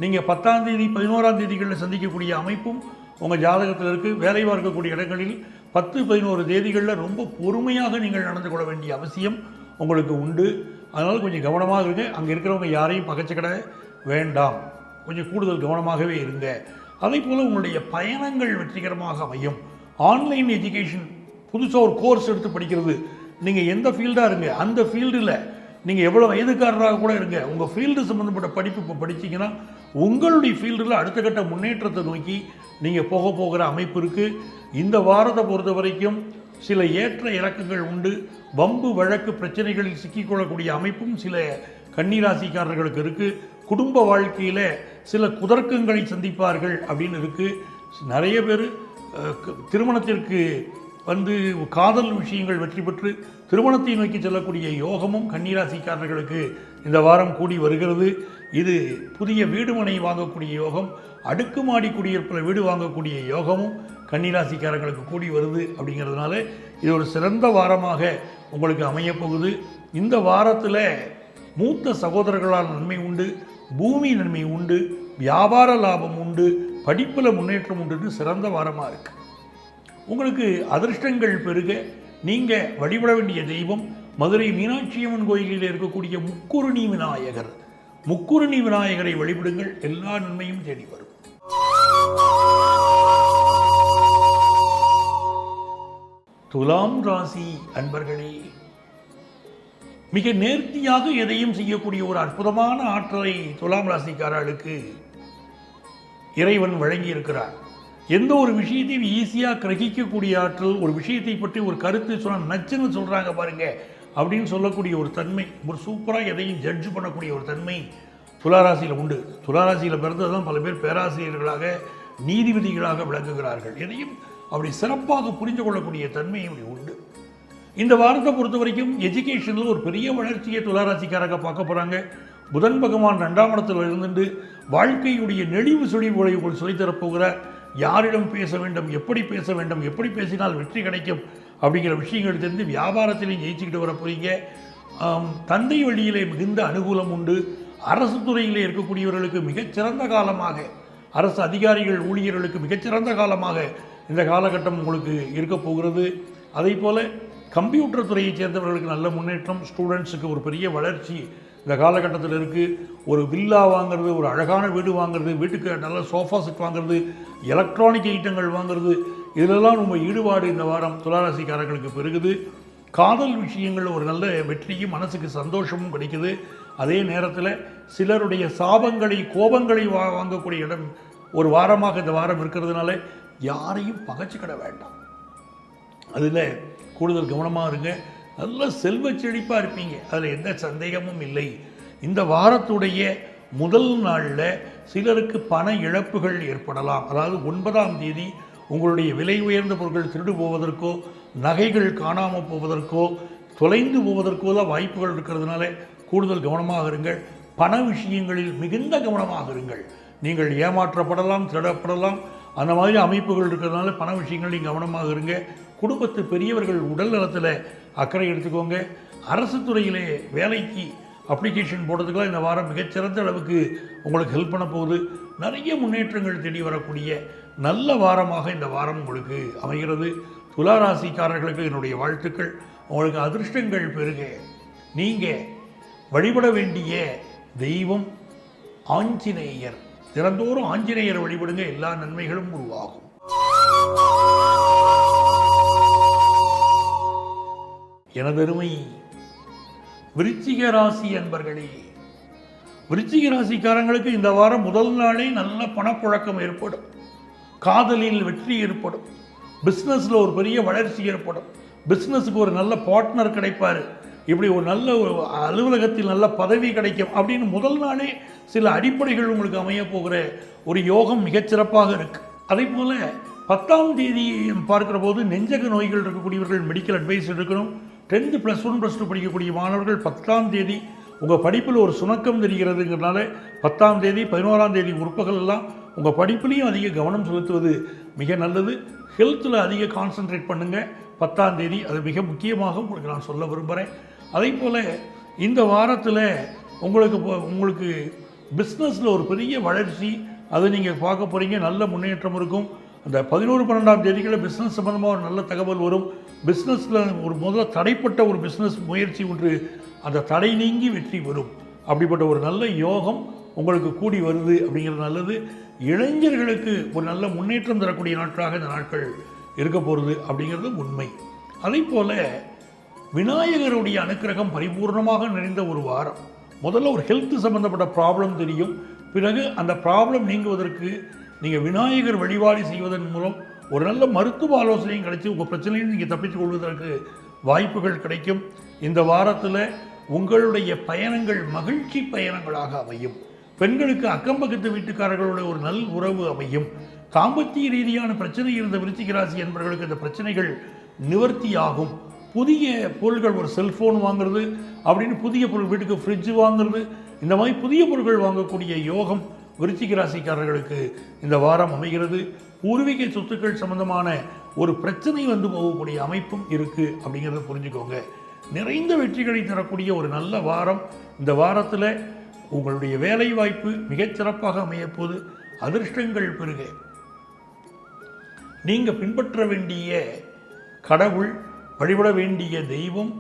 நீங்கள் 10ஆம் தேதி 11ஆம் தேதிகளில் சந்திக்கக்கூடிய அமைப்பும் உங்கள் ஜாதகத்தில் இருக்குது. வேலை பார்க்கக்கூடிய இடங்களில் 10, 11 தேதிகளில் ரொம்ப பொறுமையாக நீங்கள் நடந்து கொள்ள வேண்டிய அவசியம் உங்களுக்கு உண்டு. அதனால் கொஞ்சம் கவனமாக இருங்க. அங்கே இருக்கிறவங்க யாரையும் பகைச்சிக்கிட வேண்டாம். கொஞ்சம் கூடுதல் கவனமாகவே இருங்க. அதே போல் உங்களுடைய பயணங்கள் வெற்றிகரமாக அமையும். ஆன்லைன் எஜுகேஷன், புதுசாக ஒரு கோர்ஸ் எடுத்து படிக்கிறது, நீங்கள் எந்த ஃபீல்டாக இருங்க, அந்த ஃபீல்டில் நீங்கள் எவ்வளோ வயதுக்காரராக கூட இருங்க, உங்கள் ஃபீல்டு சம்மந்தப்பட்ட படிப்பு இப்போ படிச்சிங்கன்னா உங்களுடைய ஃபீல்டில் அடுத்த கட்ட முன்னேற்றத்தை நோக்கி நீங்கள் போகிற அமைப்பு இருக்குது. இந்த வாரத்தை பொறுத்த வரைக்கும் சில ஏற்ற இறக்கங்கள் உண்டு. வம்பு வழக்கு பிரச்சனைகளில் சிக்கிக்கொள்ளக்கூடிய அமைப்பும் சில கன்னிராசிக்காரர்களுக்கு இருக்குது. குடும்ப வாழ்க்கையில் சில குதர்க்கங்களை சந்திப்பார்கள் அப்படின்னு இருக்குது. நிறைய பேர் திருமணத்திற்கு காதல் விஷயங்கள் வெற்றி பெற்று திருமணத்தை நோக்கி செல்லக்கூடிய யோகமும் கன்னிராசிக்காரர்களுக்கு இந்த வாரம் கூடி வருகிறது. இது புதிய வீடுமனை வாங்கக்கூடிய யோகம், அடுக்குமாடி குடியிருப்பில் வீடு வாங்கக்கூடிய யோகமும் கன்னிராசிக்காரர்களுக்கு கூடி வருது. அப்படிங்கிறதுனால இது ஒரு சிறந்த வாரமாக உங்களுக்கு அமையப்போகுது. இந்த வாரத்தில் மூத்த சகோதரர்களால் நன்மை உண்டு, பூமி நன்மை உண்டு, வியாபார லாபம் உண்டு, படிப்பில் முன்னேற்றம் உண்டுன்னு சிறந்த வாரமாக இருக்குது. உங்களுக்கு அதிர்ஷ்டங்கள் பெருக நீங்கள் வழிபட வேண்டிய தெய்வம் மதுரை மீனாட்சியம்மன் கோயிலில் இருக்கக்கூடிய முக்குருணி விநாயகர். முக்குருணி விநாயகரை வழிபடுங்கள், எல்லா நன்மையும் தேடி வரும். துலாம் ராசி அன்பர்களே, மிக நேர்த்தியாக எதையும் செய்யக்கூடிய ஒரு அற்புதமான ஆற்றலை துலாம் ராசிக்காரர்களுக்கு இறைவன் வழங்கி இருக்கிறார். எந்த ஒரு விஷயத்தையும் ஈஸியாக கிரகிக்கக்கூடிய ஆற்றல், ஒரு விஷயத்தை பற்றி ஒரு கருத்து சொன்னால் நச்சுன்னு சொல்கிறாங்க பாருங்க அப்படின்னு சொல்லக்கூடிய ஒரு தன்மை, ஒரு சூப்பராக எதையும் ஜட்ஜ் பண்ணக்கூடிய ஒரு தன்மை துளாராசியில் உண்டு. துளாராசியில் பிறந்தது தான் பல பேர் பேராசிரியர்களாக, நீதிபதிகளாக விளங்குகிறார்கள். எதையும் அப்படி சிறப்பாக புரிந்து கொள்ளக்கூடிய தன்மை இப்படி உண்டு. இந்த வாரத்தை பொறுத்த வரைக்கும் எஜுகேஷனில் ஒரு பெரிய வளர்ச்சியை துளாராசிக்காரங்க பார்க்க போகிறாங்க. புதன் பகவான் 2ஆம் இடத்தில் இருந்துட்டு வாழ்க்கையுடைய நெளிவு சுழிவுகளை உங்களுக்கு சொல்லித்தரப்போகிறார். யாரிடம் பேச வேண்டும், எப்படி பேச வேண்டும், எப்படி பேசினால் வெற்றி கிடைக்கும் அப்படிங்கிற விஷயங்கள் தெரிந்து வியாபாரத்திலையும் ஜெயிச்சுக்கிட்டு வர போகிறீங்க. தந்தை வழியிலே மிகுந்த அனுகூலம் உண்டு. அரசு துறையிலே இருக்கக்கூடியவர்களுக்கு மிகச்சிறந்த காலமாக, அரசு அதிகாரிகள் ஊழியர்களுக்கு மிகச்சிறந்த காலமாக இந்த காலகட்டம் உங்களுக்கு இருக்க போகிறது. அதே போல் கம்ப்யூட்டர் துறையை சேர்ந்தவர்களுக்கு நல்ல முன்னேற்றம், ஸ்டூடெண்ட்ஸுக்கு ஒரு பெரிய வளர்ச்சி இந்த காலகட்டத்தில் இருக்குது. ஒரு வில்லா வாங்கிறது, ஒரு அழகான வீடு வாங்கிறது, வீட்டுக்கு நல்ல சோஃபா செட் வாங்கிறது, எலக்ட்ரானிக் ஐட்டங்கள் வாங்கிறது, இதிலெல்லாம் ரொம்ப ஈடுபாடு இந்த வாரம் துளாராசிக்காரர்களுக்கு பெருகுது. காதல் விஷயங்கள் ஒரு நல்ல வெற்றியும் மனசுக்கு சந்தோஷமும் கிடைக்குது. அதே நேரத்தில் சிலருடைய சாபங்களை கோபங்களை வாங்கக்கூடிய இடம் ஒரு வாரமாக இந்த வாரம் இருக்கிறதுனால யாரையும் பகைச்சிக்கிட வேண்டாம். அதில் கூடுதல் கவனமாக இருங்க. நல்ல செல்வ செழிப்பாக இருப்பீங்க, அதில் எந்த சந்தேகமும் இல்லை. இந்த வாரத்துடைய முதல் நாளில் சிலருக்கு பண இழப்புகள் ஏற்படலாம். அதாவது 9ஆம் தேதி உங்களுடைய விலை உயர்ந்த பொருட்கள் திருடு போவதற்கோ, நகைகள் காணாமல் போவதற்கோ, தொலைந்து போவதற்கோ தான் வாய்ப்புகள் இருக்கிறதுனால கூடுதல் கவனமாக இருங்கள். பண விஷயங்களில் மிகுந்த கவனமாக இருங்கள். நீங்கள் ஏமாற்றப்படலாம், திருடப்படலாம், அந்த மாதிரி அமைப்புகள் இருக்கிறதுனால பண விஷயங்களில் கவனமாக இருங்க. குடும்பத்து பெரியவர்கள் உடல் நலத்தில் அக்கறை எடுத்துக்கோங்க. அரசு துறையிலே வேலைக்கு அப்ளிகேஷன் போடுறதுக்கெல்லாம் இந்த வாரம் மிகச்சிறந்த அளவுக்கு உங்களுக்கு ஹெல்ப் பண்ண போகுது. நிறைய முன்னேற்றங்கள் தேடி வரக்கூடிய நல்ல வாரமாக இந்த வாரம் உங்களுக்கு அமைகிறது. துளாராசிக்காரர்களுக்கு என்னுடைய வாழ்த்துக்கள். உங்களுக்கு அதிர்ஷ்டங்கள் பெருக. நீங்கள் வழிபட வேண்டிய தெய்வம் ஆஞ்சநேயர். தினந்தோறும் ஆஞ்சநேயர் வழிபடுங்க, எல்லா நன்மைகளும் உருவாகும். எனதருமை விருச்சிக ராசி அன்பர்களே, விருச்சிக ராசிக்காரங்களுக்கு இந்த வாரம் முதல் நாளே நல்ல பணப்புழக்கம் ஏற்படும். காதலில் வெற்றி ஏற்படும். பிஸ்னஸில் ஒரு பெரிய வளர்ச்சி ஏற்படும். பிஸ்னஸுக்கு ஒரு நல்ல பார்ட்னர் கிடைப்பார். இப்படி ஒரு நல்ல அலுவலகத்தில் நல்ல பதவி கிடைக்கும் அப்படின்னு முதல் நாளே சில அடிப்படைகள் உங்களுக்கு அமைய போகிற ஒரு யோகம் மிகச்சிறப்பாக இருக்குது. அதே போல் 10ஆம் தேதி பார்க்குற போது நெஞ்சக நோய்கள் இருக்கக்கூடியவர்கள் மெடிக்கல் அட்வைஸ் எடுக்கணும். 10th +1 +2 படிக்கக்கூடிய மாணவர்கள் 10ஆம் தேதி உங்கள் படிப்பில் ஒரு சுணக்கம் தெரிகிறதுங்கிறதுனால 10ஆம் தேதி 11ஆம் தேதி முற்பகல் எல்லாம் உங்கள் படிப்புலேயும் அதிக கவனம் செலுத்துவது மிக நல்லது. ஹெல்த்தில் அதிக கான்சன்ட்ரேட் பண்ணுங்கள் 10ஆம் தேதி. அது மிக முக்கியமாக உங்களுக்கு நான் சொல்ல விரும்புகிறேன். அதே போல் இந்த வாரத்தில் உங்களுக்கு பிஸ்னஸில் ஒரு பெரிய வளர்ச்சி, அதை நீங்கள் பார்க்க போகிறீங்க. நல்ல முன்னேற்றம் இருக்கும். அந்த 11-12ஆம் தேதிகளில் பிஸ்னஸ் சம்பந்தமாக ஒரு நல்ல தகவல் வரும். பிஸ்னஸில் ஒரு முதல்ல தடைப்பட்ட ஒரு பிஸ்னஸ் முயற்சி ஒன்று அந்த தடை நீங்கி வெற்றி வரும். அப்படிப்பட்ட ஒரு நல்ல யோகம் உங்களுக்கு கூடி வருது அப்படிங்கிறது நல்லது. இளைஞர்களுக்கு ஒரு நல்ல முன்னேற்றம் தரக்கூடிய நாட்களாக இந்த நாட்கள் இருக்க போகிறது அப்படிங்கிறது உண்மை. அதே போல் விநாயகருடைய அனுக்கிரகம் பரிபூர்ணமாக நிறைந்த ஒரு வாரம். முதல்ல ஒரு ஹெல்த் சம்பந்தப்பட்ட ப்ராப்ளம் தெரியும். பிறகு அந்த ப்ராப்ளம் நீங்குவதற்கு நீங்கள் விநாயகர் வழிபாடு செய்வதன் மூலம் ஒரு நல்ல மருத்துவ ஆலோசனையும் கிடைச்சி உங்கள் பிரச்சனையும் நீங்கள் தப்பித்துக் கொள்வதற்கு வாய்ப்புகள் கிடைக்கும். இந்த வாரத்தில் உங்களுடைய பயணங்கள் மகிழ்ச்சி பயணங்களாக அமையும். பெண்களுக்கு அக்கம் பக்கத்து வீட்டுக்காரர்களோட ஒரு நல் உறவு அமையும். தாம்பத்திய ரீதியான பிரச்சனை இருந்த விருச்சிக ராசி என்பவர்களுக்கு இந்த பிரச்சனைகள் நிவர்த்தியாகும். புதிய பொருட்கள், ஒரு செல்ஃபோன் வாங்குறது அப்படின்னு புதிய பொருள், வீட்டுக்கு ஃப்ரிட்ஜ் வாங்குறது, இந்த மாதிரி புதிய பொருட்கள் வாங்கக்கூடிய யோகம் விருச்சிக ராசிக்காரர்களுக்கு இந்த வாரம் அமைகிறது. பூர்வீக சொத்துக்கள் சம்பந்தமான ஒரு பிரச்சனை வந்து போகக்கூடிய அமைப்பும் இருக்குது அப்படிங்கிறத புரிஞ்சுக்கோங்க. நிறைந்த வெற்றிகளை தரக்கூடிய ஒரு நல்ல வாரம். இந்த வாரத்தில் உங்களுடைய வேலை வாய்ப்பு மிகச்சிறப்பாக அமையப்போது. அதிர்ஷ்டங்கள் பெருக. நீங்கள் பின்பற்ற வேண்டிய கடவுள், வழிபட வேண்டிய தெய்வம்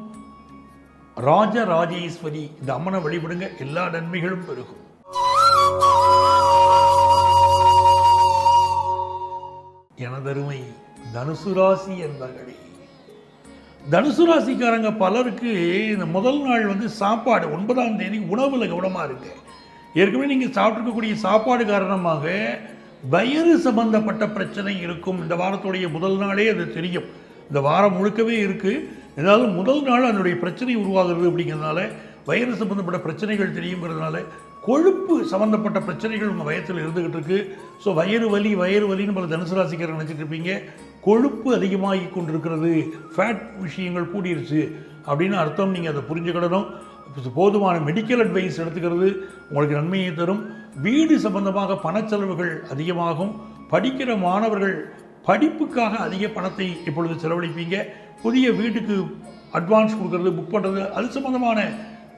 ராஜராஜேஸ்வரி. இந்த அம்மனை வழிபடுங்க, எல்லா நன்மைகளும் பெருகும். எனதருமை தனுசு ராசி என்பர்களே, தனுசு ராசிக்காரங்க பலருக்கு இந்த முதல் நாள் வந்து சாப்பாடு 9ஆம் தேதி உணவில் கவனமாக இருக்கு. ஏற்கனவே நீங்கள் சாப்பிட்ருக்கக்கூடிய சாப்பாடு காரணமாக வயிறு சம்பந்தப்பட்ட பிரச்சனை இருக்கும். இந்த வாரத்துடைய முதல் நாளே அது தெரியும். இந்த வாரம் முழுக்கவே இருக்குது. ஏதாவது முதல் நாள் அதனுடைய பிரச்சனை உருவாகிறது அப்படிங்கிறதுனால வயிறு சம்பந்தப்பட்ட பிரச்சனைகள் தெரியுங்கிறதுனால கொழுப்பு சம்மந்தப்பட்ட பிரச்சனைகள் உங்கள் வயத்தில் இருந்துக்கிட்டு இருக்கு. ஸோ வயிறு வலின்னு பல தனுசு ராசிக்காரங்க நினச்சிட்டு இருப்பீங்க. கொழுப்பு அதிகமாகி கொண்டிருக்கிறது, ஃபேட் விஷயங்கள் கூடிருச்சு அப்படின்னு அர்த்தம். நீங்கள் அதை புரிஞ்சுக்கிடணும். போதுமான மெடிக்கல் அட்வைஸ் எடுத்துக்கிறது உங்களுக்கு நன்மையை தரும். வீடு சம்பந்தமாக பணச்செலவுகள் அதிகமாகும். படிக்கிற மாணவர்கள் படிப்புக்காக அதிக பணத்தை இப்பொழுது செலவழிப்பீங்க. புதிய வீட்டுக்கு அட்வான்ஸ் கொடுக்கறது, புக் பண்ணுறது, அது சம்பந்தமான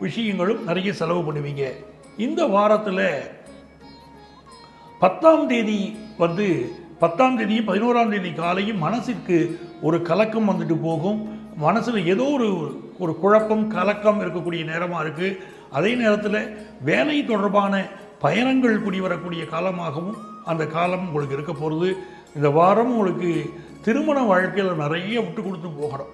விஷயங்களும் நிறைய செலவு பண்ணுவீங்க. இந்த வாரத்தில் 10ஆம் தேதி 10ஆம் தேதியும் 11ஆம் தேதி காலையும் மனசிற்கு ஒரு கலக்கம் வந்துட்டு போகும். மனசில் ஏதோ ஒரு குழப்பம் கலக்கம் இருக்கக்கூடிய நேரமாக இருக்குது. அதே நேரத்தில் வேலை தொடர்பான பயணங்கள் கூடி வரக்கூடிய காலமாகவும் அந்த காலம் உங்களுக்கு இருக்க போகிறது. இந்த வாரம் உங்களுக்கு திருமண வாழ்க்கையில் நிறைய விட்டு கொடுத்து போகணும்.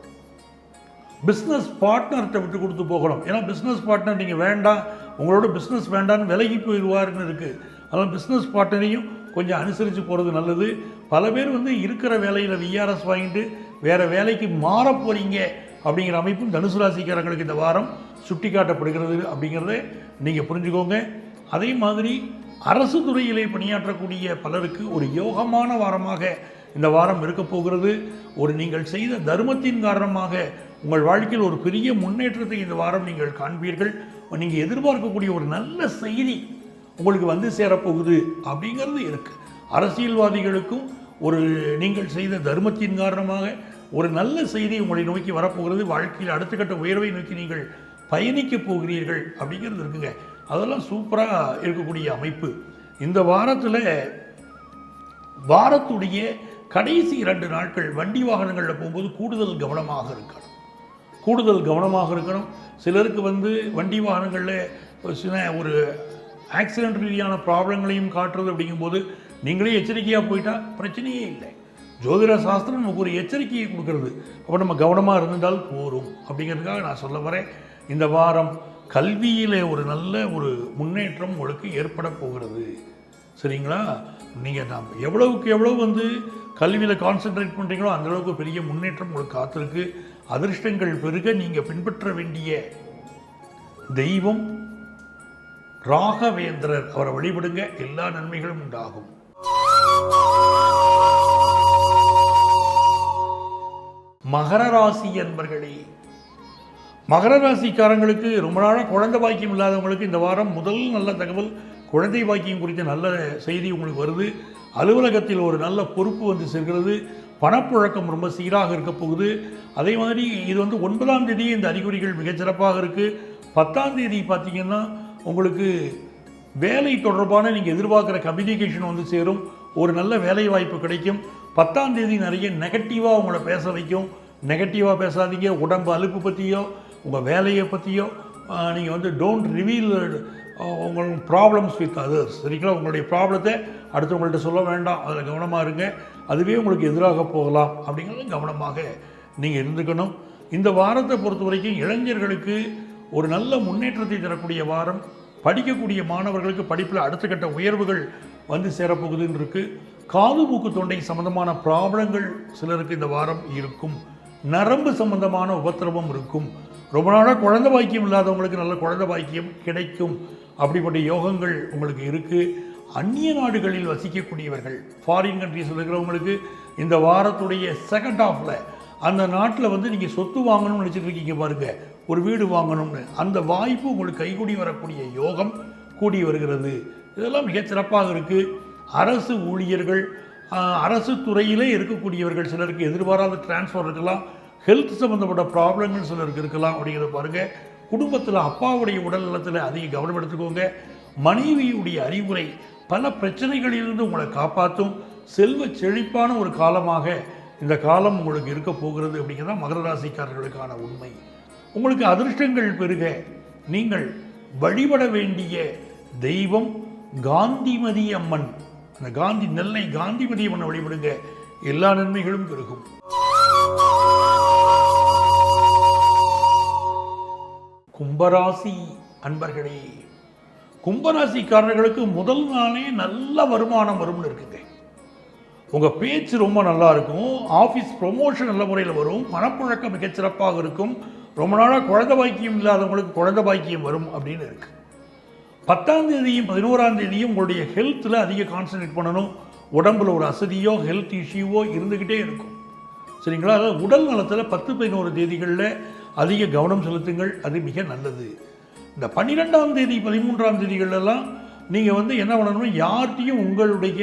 பிஸ்னஸ் பார்ட்னர்கிட்ட விட்டு கொடுத்து போகணும். ஏன்னா பிஸ்னஸ் பார்ட்னர் நீங்கள் வேண்டாம், உங்களோட பிஸ்னஸ் வேண்டான்னு விலகி போயிடுவாருன்னு இருக்குது. அதனால் பிஸ்னஸ் பார்ட்னரையும் கொஞ்சம் அனுசரித்து போகிறது நல்லது. பல பேர் இருக்கிற வேலையில் விஆர்எஸ் வாங்கிட்டு வேறு வேலைக்கு மாற போகிறீங்க அப்படிங்கிற அமைப்பும் தனுசு ராசிக்காரங்களுக்கு இந்த வாரம் சுட்டி காட்டப்படுகிறது அப்படிங்கிறத நீங்கள் புரிஞ்சுக்கோங்க. அதே மாதிரி அரசு துறையிலே பணியாற்றக்கூடிய பலருக்கு ஒரு யோகமான வாரமாக இந்த வாரம் இருக்க போகிறது. நீங்கள் செய்த தர்மத்தின் காரணமாக உங்கள் வாழ்க்கையில் ஒரு பெரிய முன்னேற்றத்தை இந்த வாரம் நீங்கள் காண்பீர்கள். நீங்கள் எதிர்பார்க்கக்கூடிய ஒரு நல்ல செய்தி உங்களுக்கு சேரப்போகுது அப்படிங்கிறது இருக்குது. அரசியல்வாதிகளுக்கும் நீங்கள் செய்த தர்மத்தின் காரணமாக ஒரு நல்ல செய்தி உங்களை நோக்கி வரப்போகிறது. வாழ்க்கையில் அடுத்த கட்ட உயர்வை நோக்கி நீங்கள் பயணிக்க போகிறீர்கள் அப்படிங்கிறது இருக்குங்க. அதெல்லாம் சூப்பராக இருக்கக்கூடிய அமைப்பு. இந்த வாரத்தில் வாரத்துடைய கடைசி 2 நாட்கள் வண்டி வாகனங்களில் போகும்போது கூடுதல் கவனமாக இருக்கணும். சிலருக்கு வண்டி வாகனங்களில் ஒரு ஆக்சிடென்ட் ரீதியான ப்ராப்ளங்களையும் காட்டுறது. அப்படிங்கும்போது நீங்களே எச்சரிக்கையாக போயிட்டால் பிரச்சனையே இல்லை. ஜோதிட சாஸ்திரம் நமக்கு ஒரு எச்சரிக்கையை கொடுக்கறது. அப்போ நம்ம கவனமாக இருந்தால் போரும் அப்படிங்கிறதுக்காக நான் சொல்ல வரேன். இந்த வாரம் கல்வியில் ஒரு நல்ல முன்னேற்றம் உங்களுக்கு ஏற்பட போகிறது. சரிங்களா? நீங்கள் எவ்வளவுக்கு எவ்வளோ கல்வியில் கான்சென்ட்ரேட் பண்ணுறீங்களோ அந்தளவுக்கு பெரிய முன்னேற்றம் உங்களுக்கு காத்திருக்கு. அதிர்ஷ்டங்கள் பெருக நீங்கள் பின்பற்ற வேண்டிய தெய்வம் ராகவேந்திரர். அவரை வழிபடுங்க, எல்லா நன்மைகளும் உண்டாகும். மகர ராசி அன்பர்களே, மகர ராசிக்காரங்களுக்கு ரொம்ப நாளாக குழந்தை பாக்கியம் இல்லாதவங்களுக்கு இந்த வாரம் முதல் நல்ல தகவல், குழந்தை பாக்கியம் குறித்த நல்ல செய்தி உங்களுக்கு வருது. அலுவலகத்தில் ஒரு நல்ல பொறுப்பு சேர்கிறது. பணப்புழக்கம் ரொம்ப சீராக இருக்க போகுது. அதே மாதிரி இது 9ஆம் தேதி இந்த அறிகுறிகள் மிகச்சிறப்பாக இருக்குது. 10ஆம் தேதி பார்த்தீங்கன்னா உங்களுக்கு வேலை தொடர்பான நீங்கள் எதிர்பார்க்குற கம்யூனிகேஷன் சேரும். ஒரு நல்ல வேலை வாய்ப்பு கிடைக்கும். 10ஆம் தேதி நிறைய நெகட்டிவாக உங்களை பேச வைக்கும். நெகட்டிவாக பேசாதீங்க. உடம்பு அலுப்பு பற்றியோ உங்கள் வேலையை பற்றியோ நீங்கள் டோன்ட் ரிவீல் உங்கள் ப்ராப்ளம்ஸ் வித் அதர்ஸ். சரிங்களா? உங்களுடைய ப்ராப்ளத்தை அடுத்தவங்கள்ட்ட சொல்ல வேண்டாம். அதில் கவனமாக இருங்க. அதுவே உங்களுக்கு எதிராக போகலாம். அப்படிங்கிறது கவனமாக நீங்கள் இருந்துக்கணும். இந்த வாரத்தை பொறுத்த வரைக்கும் இளைஞர்களுக்கு ஒரு நல்ல முன்னேற்றத்தை தரக்கூடிய வாரம். படிக்கக்கூடிய மாணவர்களுக்கு படிப்பில் அடுத்த கட்ட உயர்வுகள் சேரப்போகுதுன்னு இருக்குது. காது மூக்கு தொண்டை சம்பந்தமான ப்ராப்ளங்கள் சிலருக்கு இந்த வாரம் இருக்கும். நரம்பு சம்பந்தமான உபத்திரவம் இருக்கும். ரொம்ப நாளாக குழந்தை பாக்கியம் இல்லாதவங்களுக்கு நல்ல குழந்தை பாக்கியம் கிடைக்கும். அப்படிப்பட்ட யோகங்கள் உங்களுக்கு இருக்குது. அந்நிய நாடுகளில் வசிக்கக்கூடியவர்கள், ஃபாரின் கண்ட்ரிஸில் இருக்கிறவங்களுக்கு இந்த வாரத்துடைய செகண்ட் ஹாஃபில் அந்த நாட்டில் நீங்கள் சொத்து வாங்கணும்னு நினச்சிட்டு இருக்கீங்க பாருங்கள், ஒரு வீடு வாங்கணும்னு, அந்த வாய்ப்பு உங்களுக்கு கைகூடி வரக்கூடிய யோகம் கூடி வருகிறது. இதெல்லாம் மிகச்சிறப்பாக இருக்குது. அரசு ஊழியர்கள், அரசு துறையிலே இருக்கக்கூடியவர்கள் சிலருக்கு எதிர்பாராத டிரான்ஸ்ஃபர் இருக்கலாம். ஹெல்த் சம்மந்தப்பட்ட ப்ராப்ளங்கள் சிலருக்கு இருக்கலாம். அப்படிங்கிறத பாருங்கள். குடும்பத்தில் அப்பாவுடைய உடல் நலத்தில் அதிக கவனம் எடுத்துக்கோங்க. மனைவியுடைய அறிவுரை பல பிரச்சனைகளிலிருந்து உங்களை காப்பாற்றும். செல்வ செழிப்பான ஒரு காலமாக இந்த காலம் உங்களுக்கு இருக்க போகிறது. அப்படிங்கிறதான் மகர ராசிக்காரர்களுக்கான உண்மை. உங்களுக்கு அதிர்ஷ்டங்கள் பெருக நீங்கள் வழிபட வேண்டிய தெய்வம் காந்திமதி அம்மன். அந்த நெல்லை காந்திமதி அம்மனை வழிபடுங்க, எல்லா நன்மைகளும் பெருகும். கும்பராசி அன்பர்களே, கும்பராசிக்காரர்களுக்கு முதல் நாளே நல்ல வருமானம் வரும்னு இருக்குங்க. உங்கள் பேச்சு ரொம்ப நல்லா இருக்கும். ஆஃபீஸ் ப்ரொமோஷன் நல்ல முறையில் வரும். பணப்புழக்கம் மிகச்சிறப்பாக இருக்கும். ரொம்ப நாளாக குழந்தை பாக்கியம் இல்லாதவங்களுக்கு குழந்தை பாக்கியம் வரும் அப்படின்னு இருக்குது. 10ஆம் தேதியும் 11ஆம் தேதியும் உங்களுடைய ஹெல்த்தில் அதிக கான்சன்ட்ரேட் பண்ணணும். உடம்புல ஒரு அசதியோ ஹெல்த் இஷ்யூவோ இருந்துக்கிட்டே இருக்கும். சரிங்களா? அதாவது உடல் நலத்தில் 10, 11 தேதிகளில் அதிக கவனம் செலுத்துங்கள். அது மிக நல்லது. இந்த 12ஆம் தேதி 13ஆம் தேதிகளெல்லாம் நீங்கள் என்ன பண்ணணும், யார்கிட்டையும் உங்களுடைய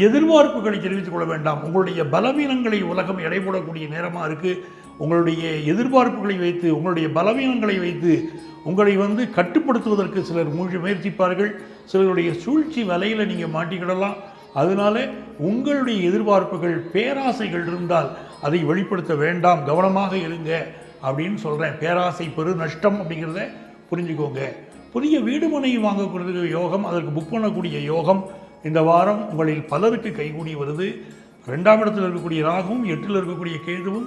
எதிர்பார்ப்புகளை தெரிவித்துக் கொள்ள வேண்டாம். உங்களுடைய பலவீனங்களை உலகம் எடை போடக்கூடிய நேரமாக இருக்குது. உங்களுடைய எதிர்பார்ப்புகளை வைத்து, உங்களுடைய பலவீனங்களை வைத்து உங்களை கட்டுப்படுத்துவதற்கு சிலர் முயற்சிப்பார்கள். சிலருடைய சூழ்ச்சி வலையில் நீங்கள் மாட்டிக்கிடலாம். அதனால உங்களுடைய எதிர்பார்ப்புகள், பேராசைகள் இருந்தால் அதை வெளிப்படுத்த வேண்டாம், கவனமாக இருங்க அப்படின்னு சொல்கிறேன். பேராசை பெரு நஷ்டம் அப்படிங்கிறத புரிஞ்சுக்கோங்க. புதிய வீடு மனை வாங்கக்கூடிய யோகம், அதற்கு புக் பண்ணக்கூடிய யோகம் இந்த வாரம் உங்களில் பலருக்கு கைகூடி வருது. 2ஆம் இடத்தில் இருக்கக்கூடிய ராகுவும் 8ல் இருக்கக்கூடிய கேதுவும்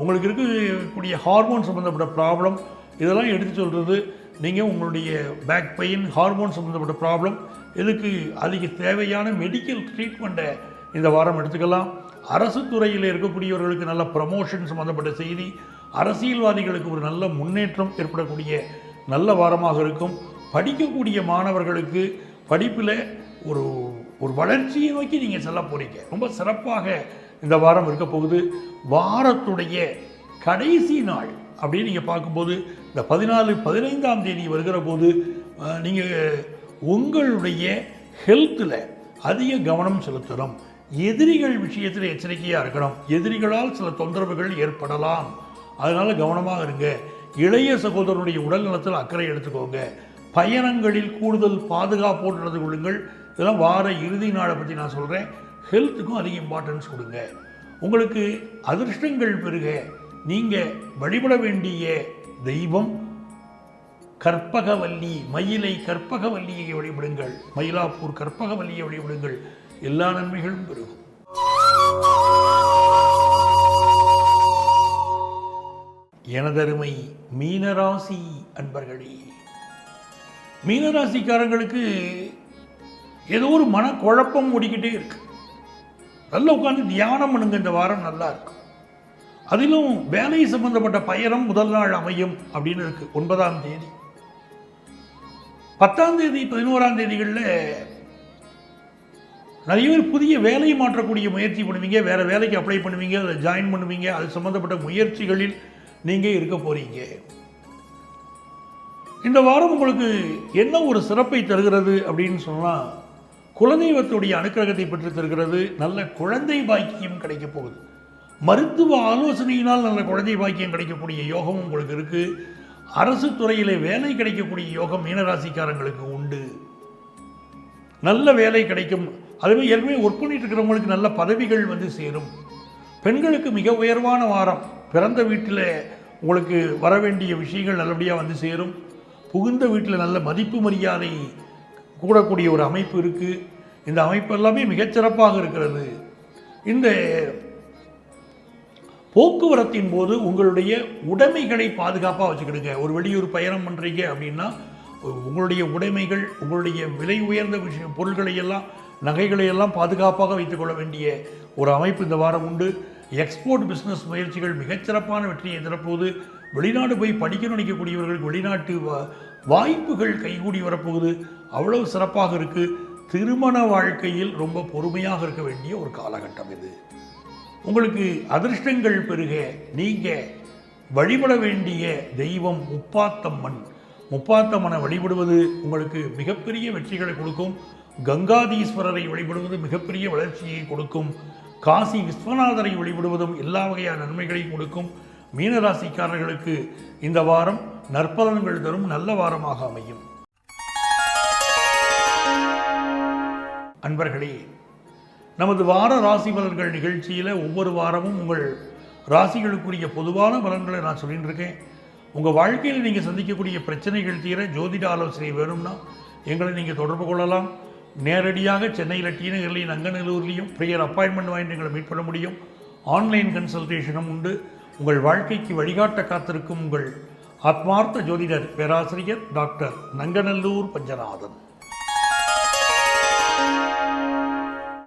உங்களுக்கு இருக்கக்கூடிய ஹார்மோன் சம்மந்தப்பட்ட ப்ராப்ளம் இதெல்லாம் எடுத்து சொல்கிறது. நீங்கள் உங்களுடைய பேக் பெயின், ஹார்மோன் சம்மந்தப்பட்ட ப்ராப்ளம், இதுக்கு அதிக தேவையான மெடிக்கல் ட்ரீட்மெண்ட்டை இந்த வாரம் எடுத்துக்கலாம். அரசு துறையில் இருக்கக்கூடியவர்களுக்கு நல்ல ப்ரமோஷன் சம்மந்தப்பட்ட செய்தி, அரசியல்வாதிகளுக்கு ஒரு நல்ல முன்னேற்றம் ஏற்படக்கூடிய நல்ல வாரமாக இருக்கும். படிக்கக்கூடிய மாணவர்களுக்கு படிப்பில் ஒரு வளர்ச்சியை நோக்கி நீங்கள் செல்ல போகிறீங்க. ரொம்ப சிறப்பாக இந்த வாரம் இருக்க போகுது. வாரத்துடைய கடைசி நாள் அப்படின்னு நீங்கள் பார்க்கும்போது இந்த 14, 15ஆம் தேதி வருகிற போது நீங்கள் உங்களுடைய ஹெல்த்தில் அதிக கவனம் செலுத்தணும். எதிரிகள் விஷயத்தில் எச்சரிக்கையாக இருக்கணும். எதிரிகளால் சில தொந்தரவுகள் ஏற்படலாம். அதனால் கவனமாக இருங்க. இளைய சகோதரனுடைய உடல் நலத்தில் அக்கறை எடுத்துக்கோங்க. பயணங்களில் கூடுதல் பாதுகாப்போடு நடந்து கொள்ளுங்கள். இதெல்லாம் வார இறுதி நாளை பற்றி நான் சொல்கிறேன். ஹெல்த்துக்கும் அதிக இம்பார்ட்டன்ஸ் கொடுங்க. உங்களுக்கு அதிர்ஷ்டங்கள் பெருக நீங்கள் வழிபட வேண்டிய தெய்வம் கற்பகவல்லி. மயிலை கற்பகவல்லியை வழிபடுங்கள். மயிலாப்பூர் கற்பகவல்லியை வழிபடுங்கள். எல்லா நன்மைகளும் பெருகும். எனதருமை மீனராசி அன்பர்களே, மீனராசிக்காரங்களுக்கு ஏதோ ஒரு மனக்குழப்பம் ஓடிக்கிட்டே இருக்கு. நல்லா உட்காந்து தியானம் பண்ணுங்க. இந்த வாரம் நல்லா இருக்கும். அதிலும் வேலை சம்பந்தப்பட்ட பயணம் முதல் நாள் அமையும் அப்படின்னு இருக்கு. 9ஆம் தேதி, 10ஆம் தேதி, 11ஆம் தேதிகளில் நிறைய பேர் புதிய வேலையை மாற்றக்கூடிய முயற்சி பண்ணுவீங்க. வேற வேலைக்கு அப்ளை பண்ணுவீங்க, அதில் ஜாயின் பண்ணுவீங்க. அது சம்பந்தப்பட்ட முயற்சிகளில் நீங்கள் இருக்க போறீங்க. இந்த வாரம் உங்களுக்கு என்ன ஒரு சிறப்பை தருகிறது அப்படின்னு சொன்னால், குலதெய்வத்துடைய அனுக்கிரகத்தை பெற்று தருகிறது. நல்ல குழந்தை பாக்கியம் கிடைக்க போகுது. மருத்துவ ஆலோசனையினால் நல்ல குழந்தை பாக்கியம் கிடைக்கக்கூடிய யோகம் உங்களுக்கு இருக்கு. அரசு துறையிலே வேலை கிடைக்கக்கூடிய யோகம் மீனராசிக்காரங்களுக்கு உண்டு. நல்ல வேலை கிடைக்கும். அதுவே ஏற்கனவே ஒர்க் பண்ணிட்டு இருக்கிறவங்களுக்கு நல்ல பதவிகள் சேரும். பெண்களுக்கு மிக உயர்வான வாரம். பிறந்த வீட்டில் உங்களுக்கு வர வேண்டிய விஷயங்கள் நல்லபடியாக சேரும். புகுந்த வீட்டில் நல்ல மதிப்பு மரியாதை கூடக்கூடிய ஒரு அமைப்பு இருக்குது. இந்த அமைப்பு எல்லாமே மிகச்சிறப்பாக இருக்கிறது. இந்த போக்குவரத்தின் போது உங்களுடைய உடைமைகளை பாதுகாப்பாக வச்சுக்கிடுங்க. ஒரு வெளியூர் பயணம் பண்ணுறீங்க அப்படின்னா உங்களுடைய உடைமைகள், உங்களுடைய விலை உயர்ந்த பொருட்களை எல்லாம், நகைகளை எல்லாம் பாதுகாப்பாக வைத்துக்கொள்ள வேண்டிய ஒரு அமைப்பு இந்த வாரம் உண்டு. எக்ஸ்போர்ட் பிஸ்னஸ் முயற்சிகள் மிகச்சிறப்பான வெற்றியை தரப்போகுது. வெளிநாடு போய் படிக்க நினைக்கக்கூடியவர்களுக்கு வெளிநாட்டு வாய்ப்புகள் கைகூடி வரப்போகுது. அவ்வளவு சிறப்பாக இருக்குது. திருமண வாழ்க்கையில் ரொம்ப பொறுமையாக இருக்க வேண்டிய ஒரு காலகட்டம் இது. உங்களுக்கு அதிர்ஷ்டங்கள் பெருக நீங்கள் வழிபட வேண்டிய தெய்வம் முப்பாத்தம்மன். முப்பாத்தம்மனை வழிபடுவது உங்களுக்கு மிகப்பெரிய வெற்றிகளை கொடுக்கும். கங்காதீஸ்வரரை வழிபடுவது மிகப்பெரிய வளர்ச்சியை கொடுக்கும். காசி விஸ்வநாதரை வழிபடுவதும் எல்லா வகையான நன்மைகளையும் கொடுக்கும். மீனராசிக்காரர்களுக்கு இந்த வாரம் நற்பலன்கள் தரும் நல்ல வாரமாக அமையும். அன்பர்களே, நமது வார ராசி பலன்கள் நிகழ்ச்சியில் ஒவ்வொரு வாரமும் உங்கள் ராசிகளுக்குரிய பொதுவான பலன்களை நான் சொல்லிட்டு இருக்கேன். உங்கள் வாழ்க்கையில் நீங்கள் சந்திக்கக்கூடிய பிரச்சனைகள் தீர ஜோதிட ஆலோசனை வேணும்னா எங்களை நீங்கள் தொடர்பு கொள்ளலாம். நேரடியாக சென்னையில் டி நகர்லையும் நங்கநல்லூர்லேயும் ப்ரேயர் அப்பாயின்மெண்ட் வாங்கி எங்களை மீட் பண்ண முடியும். ஆன்லைன் கன்சல்டேஷனும் உண்டு. உங்கள் வாழ்க்கைக்கு வழிகாட்ட காத்திருக்கும் உங்கள் ஆத்மார்த்த ஜோதிடர் பேராசிரியர் டாக்டர் நங்கநல்லூர் பஞ்சநாதன்.